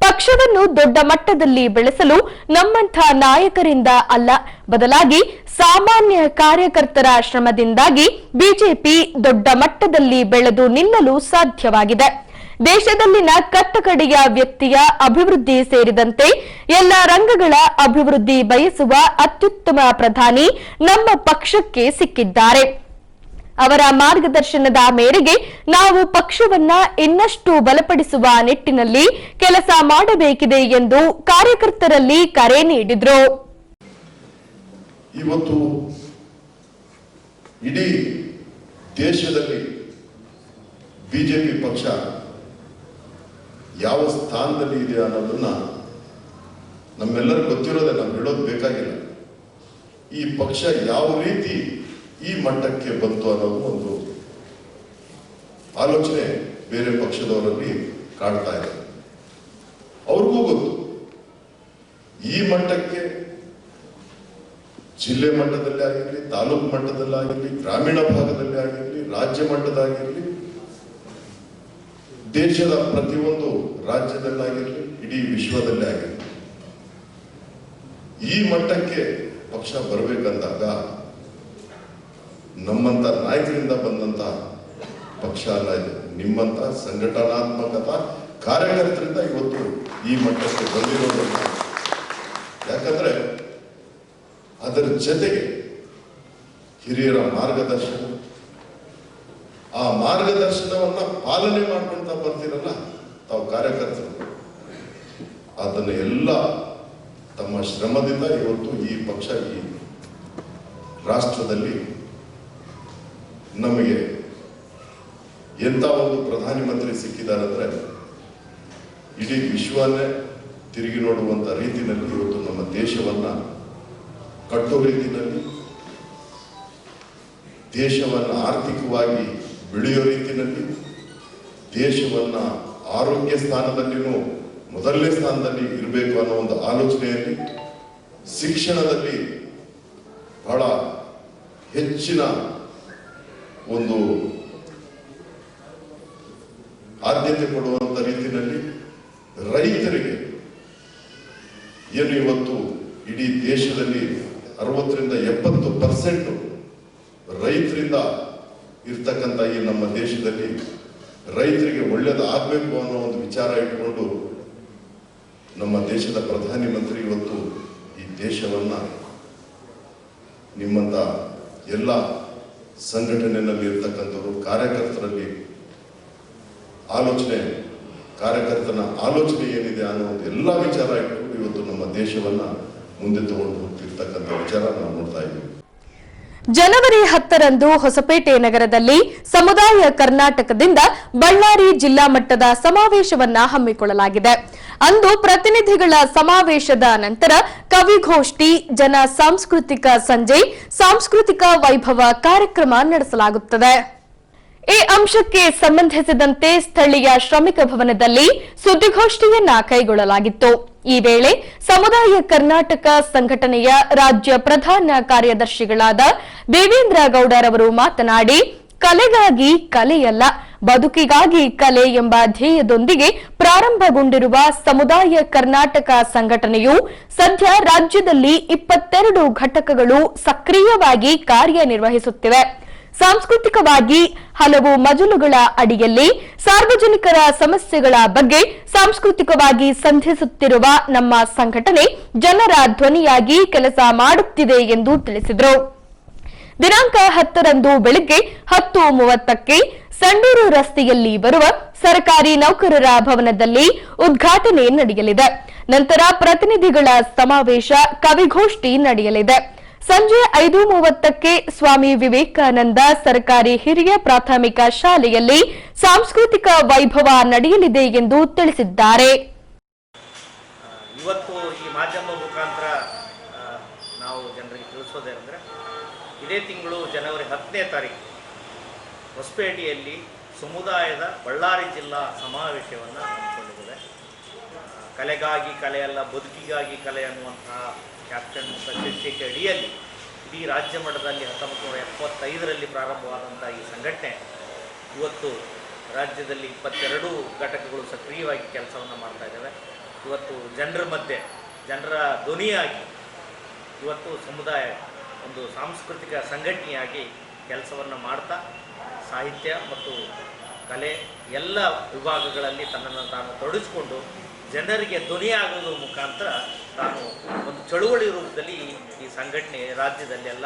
ಪಕ್ಷವನ್ನು ದೊಡ್ಡ ಮಟ್ಟದಲ್ಲಿ ಬೆಳೆಸಲು ನಮ್ಮಂಥ ನಾಯಕರಿಂದ ಅಲ್ಲ, ಬದಲಾಗಿ ಸಾಮಾನ್ಯ ಕಾರ್ಯಕರ್ತರ ಶ್ರಮದಿಂದಾಗಿ ಬಿಜೆಪಿ ದೊಡ್ಡ ಮಟ್ಟದಲ್ಲಿ ಬೆಳೆದು ನಿಲ್ಲಲು ಸಾಧ್ಯವಾಗಿದೆ. ದೇಶದಲ್ಲಿನ ಕಟ್ಟಕಡೆಯ ವ್ಯಕ್ತಿಯ ಅಭಿವೃದ್ಧಿ ಸೇರಿದಂತೆ ಎಲ್ಲ ರಂಗಗಳ ಅಭಿವೃದ್ಧಿ ಬಯಸುವ ಅತ್ಯುತ್ತಮ ಪ್ರಧಾನಿ ನಮ್ಮ ಪಕ್ಷಕ್ಕೆ ಸಿಕ್ಕಿದ್ದಾರೆ. ಅವರ ಮಾರ್ಗದರ್ಶನದ ಮೇರೆಗೆ ನಾವು ಪಕ್ಷವನ್ನ ಇನ್ನಷ್ಟು ಬಲಪಡಿಸುವ ನಿಟ್ಟಿನಲ್ಲಿ ಕೆಲಸ ಮಾಡಬೇಕಿದೆ ಎಂದು ಕಾರ್ಯಕರ್ತರಲ್ಲಿ ಕರೆ ನೀಡಿದರು. ಇವತ್ತು ಇಡೀ ದೇಶದಲ್ಲಿ ಬಿಜೆಪಿ ಪಕ್ಷ ಯಾವ ಸ್ಥಾನದಲ್ಲಿ ಇದೆ ಅನ್ನೋದನ್ನ ನಮ್ಮೆಲ್ಲರಿಗೂ ಗೊತ್ತಿರೋದೇ, ನಾವು ಹೇಳೋದು ಬೇಕಾಗಿಲ್ಲ. ಈ ಪಕ್ಷ ಯಾವ ರೀತಿ ಈ ಮಟ್ಟಕ್ಕೆ ಬಂತು ಅನ್ನೋದು ಒಂದು ಆಲೋಚನೆ ಬೇರೆ ಪಕ್ಷದವರಲ್ಲಿ ಕಾಡ್ತಾ ಇದೆ. ಅವ್ರಿಗೂ ಗೊತ್ತು ಈ ಮಟ್ಟಕ್ಕೆ ಜಿಲ್ಲೆ ಮಟ್ಟದಲ್ಲಿ ಆಗಿರಲಿ, ತಾಲೂಕು ಮಟ್ಟದಲ್ಲಾಗಿರಲಿ, ಗ್ರಾಮೀಣ ಭಾಗದಲ್ಲಿ ಆಗಿರಲಿ, ರಾಜ್ಯ ಮಟ್ಟದಾಗಿರಲಿ, ದೇಶದ ಪ್ರತಿಯೊಂದು ರಾಜ್ಯದಲ್ಲಾಗಿರಲಿ, ಇಡೀ ವಿಶ್ವದಲ್ಲೇ ಆಗಿರಲಿ, ಈ ಮಟ್ಟಕ್ಕೆ ಪಕ್ಷ ಬರಬೇಕಂದಾಗ ನಮ್ಮಂತ ನಾಯಕರಿಂದ ಬಂದಂತ ಪಕ್ಷ ಅಲ್ಲ ಇದು, ನಿಮ್ಮಂತ ಸಂಘಟನಾತ್ಮಕತ ಕಾರ್ಯಕರ್ತರಿಂದ ಇವತ್ತು ಈ ಮಟ್ಟಕ್ಕೆ ಬಂದಿರೋದನ್ನ. ಯಾಕಂದ್ರೆ ಅದರ ಜೊತೆಗೆ ಹಿರಿಯರ ಮಾರ್ಗದರ್ಶನ, ಆ ಮಾರ್ಗದರ್ಶನವನ್ನ ಪಾಲನೆ ಮಾಡ್ಕೊಂತ ಬರ್ತಿರಲ್ಲ ತಾವು ಕಾರ್ಯಕರ್ತರು, ಅದನ್ನ ಎಲ್ಲ ತಮ್ಮ ಶ್ರಮದಿಂದ ಇವತ್ತು ಈ ಪಕ್ಷ ಈ ರಾಷ್ಟ್ರದಲ್ಲಿ ನಮಗೆ ಎಂತ ಒಂದು ಪ್ರಧಾನಮಂತ್ರಿ ಸಿಕ್ಕಿದ್ದಾರೆ ಅಂದ್ರೆ ಇಡೀ ವಿಶ್ವನೇ ತಿರುಗಿ ನೋಡುವಂತ ರೀತಿಯಲ್ಲಿ ಇವತ್ತು ನಮ್ಮ ದೇಶವನ್ನ ಕಟ್ಟೋ ರೀತಿಯಲ್ಲಿ, ದೇಶವನ್ನ ಆರ್ಥಿಕವಾಗಿ ಬೆಳೆಯೋ ರೀತಿಯಲ್ಲಿ, ದೇಶವನ್ನ ಆರೋಗ್ಯ ಸ್ಥಾನದಲ್ಲಿನೂ ಮೊದಲನೇ ಸ್ಥಾನದಲ್ಲಿ ಇರಬೇಕು ಅನ್ನೋ ಒಂದು ಆಲೋಚನೆಯಲ್ಲಿ, ಶಿಕ್ಷಣದಲ್ಲಿ ಬಹಳ ಹೆಚ್ಚಿನ ಒಂದು ಆದ್ಯತೆ ಕೊಡುವಂತ ರೀತಿಯಲ್ಲಿ, ರೈತರಿಗೆ ಏನು ಇವತ್ತು ಇಡೀ ದೇಶದಲ್ಲಿ 60-70% ರೈತರಿಂದ ಇರ್ತಕ್ಕಂಥ ಈ ನಮ್ಮ ದೇಶದಲ್ಲಿ ರೈತರಿಗೆ ಒಳ್ಳೇದಾಗಬೇಕು ಅನ್ನೋ ಒಂದು ವಿಚಾರ ಇಟ್ಕೊಂಡು ನಮ್ಮ ದೇಶದ ಪ್ರಧಾನಮಂತ್ರಿ ಇವತ್ತು ಈ ದೇಶವನ್ನ ನಿಮ್ಮಂತ ಎಲ್ಲ ಸಂಘಟನೆಯಲ್ಲಿ ಇರ್ತಕ್ಕಂಥವ್ರು ಕಾರ್ಯಕರ್ತರಲ್ಲಿ ಆಲೋಚನೆ, ಕಾರ್ಯಕರ್ತನ ಆಲೋಚನೆ ಏನಿದೆ ಅನ್ನೋ ಒಂದು ಎಲ್ಲ ವಿಚಾರ ಇಟ್ಕೊಂಡು ಇವತ್ತು ನಮ್ಮ ದೇಶವನ್ನ ಮುಂದೆ ತಗೊಂಡು ಹೋಗ್ತಿರ್ತಕ್ಕಂಥ ವಿಚಾರ ನಾವು ನೋಡ್ತಾ ಇದ್ದೀವಿ. ಜನವರಿ 10ರಂದು ಹೊಸಪೇಟೆ ನಗರದಲ್ಲಿ ಸಮುದಾಯ ಕರ್ನಾಟಕದಿಂದ ಬಳ್ಳಾರಿ ಜಿಲ್ಲಾ ಮಟ್ಟದ ಸಮಾವೇಶವನ್ನ ಹಮ್ಮಿಕೊಳ್ಳಲಾಗಿದೆ. ಅಂದು ಪ್ರತಿನಿಧಿಗಳ ಸಮಾವೇಶದ ನಂತರ ಕವಿಗೋಷ್ಠಿ, ಜನ ಸಾಂಸ್ಕೃತಿಕ ಸಂಜೆ, ಸಾಂಸ್ಕೃತಿಕ ವೈಭವ ಕಾರ್ಯಕ್ರಮ ನಡೆಸಲಾಗುತ್ತದೆ. ಈ ಅಂಶಕ್ಕೆ ಸಂಬಂಧಿಸಿದಂತೆ ಸ್ಥಳೀಯ ಶ್ರಮಿಕ ಭವನದಲ್ಲಿ ಸುದ್ದಿಗೋಷ್ಠಿಯನ್ನ ಕೈಗೊಳ್ಳಲಾಗಿತ್ತು. ಈ ವೇಳೆ ಸಮುದಾಯ ಕರ್ನಾಟಕ ಸಂಘಟನೆಯ ರಾಜ್ಯ ಪ್ರಧಾನ ಕಾರ್ಯದರ್ಶಿಗಳಾದ ದೇವೇಂದ್ರ ಗೌಡರವರು ಮಾತನಾಡಿ, ಕಲೆಗಾಗಿ ಕಲೆಯಲ್ಲ, ಬದುಕಿಗಾಗಿ ಕಲೆ ಎಂಬ ಧ್ಯೇಯದೊಂದಿಗೆ ಪ್ರಾರಂಭಗೊಂಡಿರುವ ಸಮುದಾಯ ಕರ್ನಾಟಕ ಸಂಘಟನೆಯು ಸದ್ಯ ರಾಜ್ಯದಲ್ಲಿ 22 ಘಟಕಗಳು ಸಕ್ರಿಯವಾಗಿ ಕಾರ್ಯನಿರ್ವಹಿಸುತ್ತಿವೆ. ಸಾಂಸ್ಕೃತಿಕವಾಗಿ ಹಲವು ಮಜಲುಗಳ ಅಡಿಯಲ್ಲಿ ಸಾರ್ವಜನಿಕರ ಸಮಸ್ಯೆಗಳ ಬಗ್ಗೆ ಸಾಂಸ್ಕೃತಿಕವಾಗಿ ಸಂಧಿಸುತ್ತಿರುವ ನಮ್ಮ ಸಂಘಟನೆ ಜನರ ಧ್ವನಿಯಾಗಿ ಕೆಲಸ ಮಾಡುತ್ತಿದೆ ಎಂದು ತಿಳಿಸಿದರು. ದಿನಾಂಕ 10ರಂದು ಬೆಳಗ್ಗೆ 10:30ಕ್ಕೆ ಸಂಡೂರು ರಸ್ತೆಯಲ್ಲಿ ಬರುವ ಸರ್ಕಾರಿ ನೌಕರರ ಭವನದಲ್ಲಿ ಉದ್ಘಾಟನೆ ನಡೆಯಲಿದೆ. ನಂತರ ಪ್ರತಿನಿಧಿಗಳ ಸಮಾವೇಶ, ಕವಿಗೋಷ್ಠಿ ನಡೆಯಲಿದೆ. ಸಂಜೆ 5:30ಕ್ಕೆ ಸ್ವಾಮಿ ವಿವೇಕಾನಂದ ಸರ್ಕಾರಿ ಹಿರಿಯ ಪ್ರಾಥಮಿಕ ಶಾಲೆಯಲ್ಲಿ ಸಾಂಸ್ಕೃತಿಕ ವೈಭವ ನಡೆಯಲಿದೆ ಎಂದು ತಿಳಿಸಿದ್ದಾರೆ. ಇವತ್ತು ಈ ಮಾಧ್ಯಮ ಮುಖಾಂತರ ನಾವು ಜನರಿಗೆ ತಿಳಿಸೋದೇನೆಂದರೆ, ಇದೇ ತಿಂಗಳು ಜನವರಿ 10ನೇ ತಾರೀಕು ಹೊಸಪೇಟೆಯಲ್ಲಿ ಸಮುದಾಯದ ಬಳ್ಳಾರಿ ಜಿಲ್ಲಾ ಸಮಾವೇಶವನ್ನು ಹಮ್ಮಿಕೊಂಡಿದೆ. ಕಲೆಗಾಗಿ ಕಲೆಯಲ್ಲ, ಬದುಕಿಗಾಗಿ ಕಲೆ ಅನ್ನುವಂತಹ ಕ್ಯಾಪ್ಟನ್ ಶೀರ್ಷಿಕೆ ಅಡಿಯಲ್ಲಿ ಇಡೀ ರಾಜ್ಯ ಮಟ್ಟದಲ್ಲಿ 1975ರಲ್ಲಿ ಪ್ರಾರಂಭವಾದಂಥ ಈ ಸಂಘಟನೆ ಇವತ್ತು ರಾಜ್ಯದಲ್ಲಿ 22 ಘಟಕಗಳು ಸಕ್ರಿಯವಾಗಿ ಕೆಲಸವನ್ನು ಮಾಡ್ತಾ ಇದ್ದಾವೆ. ಇವತ್ತು ಜನರ ಮಧ್ಯೆ ಜನರ ಧ್ವನಿಯಾಗಿ ಇವತ್ತು ಸಮುದಾಯ ಒಂದು ಸಾಂಸ್ಕೃತಿಕ ಸಂಘಟನೆಯಾಗಿ ಕೆಲಸವನ್ನು ಮಾಡ್ತಾ ಸಾಹಿತ್ಯ ಮತ್ತು ಕಲೆ ಎಲ್ಲ ವಿಭಾಗಗಳಲ್ಲಿ ತನ್ನನ್ನು ತಾನು ತೊಡಗಿಸಿಕೊಂಡು ಜನರಿಗೆ ಧ್ವನಿಯಾಗೋದ್ರ ಮುಖಾಂತರ ತಾನು ಒಂದು ಚಳುವಳಿ ರೂಪದಲ್ಲಿ ಈ ಸಂಘಟನೆ ರಾಜ್ಯದಲ್ಲೆಲ್ಲ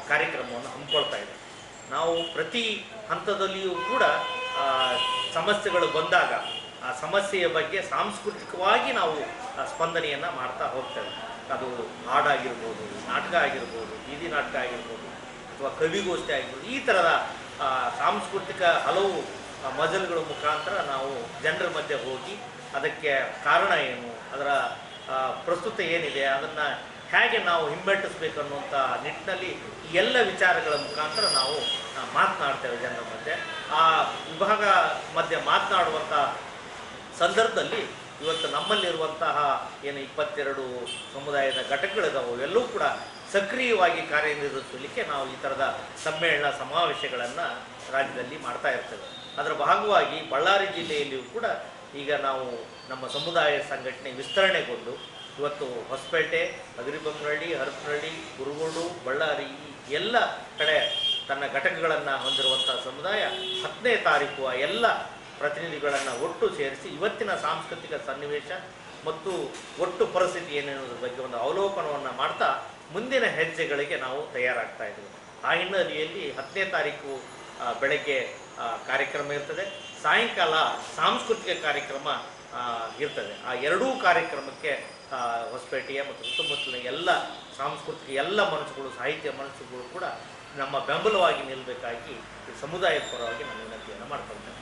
ಕಾರ್ಯಕ್ರಮವನ್ನು ಹಮ್ಮಿಕೊಳ್ತಾ ಇದೆ. ನಾವು ಪ್ರತಿ ಹಂತದಲ್ಲಿಯೂ ಕೂಡ ಸಮಸ್ಯೆಗಳು ಬಂದಾಗ ಆ ಸಮಸ್ಯೆಯ ಬಗ್ಗೆ ಸಾಂಸ್ಕೃತಿಕವಾಗಿ ನಾವು ಸ್ಪಂದನೆಯನ್ನು ಮಾಡ್ತಾ ಹೋಗ್ತೇವೆ. ಅದು ಹಾಡಾಗಿರ್ಬೋದು, ನಾಟಕ ಆಗಿರ್ಬೋದು, ಬೀದಿ ನಾಟಕ ಆಗಿರ್ಬೋದು, ಅಥವಾ ಕವಿಗೋಷ್ಠಿ ಆಗಿರ್ಬೋದು, ಈ ಥರದ ಸಾಂಸ್ಕೃತಿಕ ಹಲವು ಮಜಲುಗಳ ಮುಖಾಂತರ ನಾವು ಜನರ ಮಧ್ಯೆ ಹೋಗಿ ಅದಕ್ಕೆ ಕಾರಣ ಏನು, ಅದರ ಪ್ರಸ್ತುತ ಏನಿದೆ, ಅದನ್ನು ಹೇಗೆ ನಾವು ಹಿಮ್ಮೆಟ್ಟಿಸ್ಬೇಕು ಅನ್ನುವಂಥ ನಿಟ್ಟಿನಲ್ಲಿ ಈ ಎಲ್ಲ ವಿಚಾರಗಳ ಮುಖಾಂತರ ನಾವು ಮಾತನಾಡ್ತೇವೆ ಜನರ ಮಧ್ಯೆ. ಆ ವಿಭಾಗ ಮಧ್ಯೆ ಮಾತನಾಡುವಂಥ ಸಂದರ್ಭದಲ್ಲಿ ಇವತ್ತು ನಮ್ಮಲ್ಲಿರುವಂತಹ ಏನು 22 ಸಮುದಾಯದ ಘಟಕಗಳಿದಾವೆ, ಎಲ್ಲವೂ ಕೂಡ ಸಕ್ರಿಯವಾಗಿ ಕಾರ್ಯನಿರ್ವಹಿಸಲಿಕ್ಕೆ ನಾವು ಈ ಥರದ ಸಮ್ಮೇಳನ ಸಮಾವೇಶಗಳನ್ನು ರಾಜ್ಯದಲ್ಲಿ ಮಾಡ್ತಾ ಇರ್ತೇವೆ. ಅದರ ಭಾಗವಾಗಿ ಬಳ್ಳಾರಿ ಜಿಲ್ಲೆಯಲ್ಲಿಯೂ ಕೂಡ ಈಗ ನಾವು ನಮ್ಮ ಸಮುದಾಯ ಸಂಘಟನೆ ವಿಸ್ತರಣೆಗೊಂಡು ಇವತ್ತು ಹೊಸಪೇಟೆ, ಹಗರಿಬೊಮ್ಮನಹಳ್ಳಿ, ಹರಪನಹಳ್ಳಿ, ಕುರುಗೋಡು, ಬಳ್ಳಾರಿ ಎಲ್ಲ ಕಡೆ ತನ್ನ ಘಟಕಗಳನ್ನು ಹೊಂದಿರುವಂಥ ಸಮುದಾಯ 10ನೇ ತಾರೀಕು ಆ ಎಲ್ಲ ಪ್ರತಿನಿಧಿಗಳನ್ನು ಒಟ್ಟು ಸೇರಿಸಿ ಇವತ್ತಿನ ಸಾಂಸ್ಕೃತಿಕ ಸನ್ನಿವೇಶ ಮತ್ತು ಒಟ್ಟು ಪರಿಸ್ಥಿತಿ ಏನೆನ್ನುವುದ್ರ ಬಗ್ಗೆ ಒಂದು ಅವಲೋಕನವನ್ನು ಮಾಡ್ತಾ ಮುಂದಿನ ಹೆಜ್ಜೆಗಳಿಗೆ ನಾವು ತಯಾರಾಗ್ತಾ ಇದ್ದೀವಿ. ಆ ಹಿನ್ನೆಲೆಯಲ್ಲಿ 10ನೇ ತಾರೀಕು ಬೆಳಗ್ಗೆ ಕಾರ್ಯಕ್ರಮ ಇರ್ತದೆ, ಸಾಯಂಕಾಲ ಸಾಂಸ್ಕೃತಿಕ ಕಾರ್ಯಕ್ರಮ ಇರ್ತದೆ. ಆ ಎರಡೂ ಕಾರ್ಯಕ್ರಮಕ್ಕೆ ಹೊಸಪೇಟೆಯ ಮತ್ತು ಸುತ್ತಮುತ್ತಲಿನ ಎಲ್ಲ ಸಾಂಸ್ಕೃತಿಕ ಎಲ್ಲ ಮನಸ್ಸುಗಳು, ಸಾಹಿತ್ಯ ಮನಸ್ಸುಗಳು ಕೂಡ ನಮ್ಮ ಬೆಂಬಲವಾಗಿ ನಿಲ್ಲಬೇಕಾಗಿ ಸಮುದಾಯದ ಪರವಾಗಿ ನಾನು ವಿನಂತಿಯನ್ನು ಮಾಡ್ಕೊಳ್ತೇನೆ.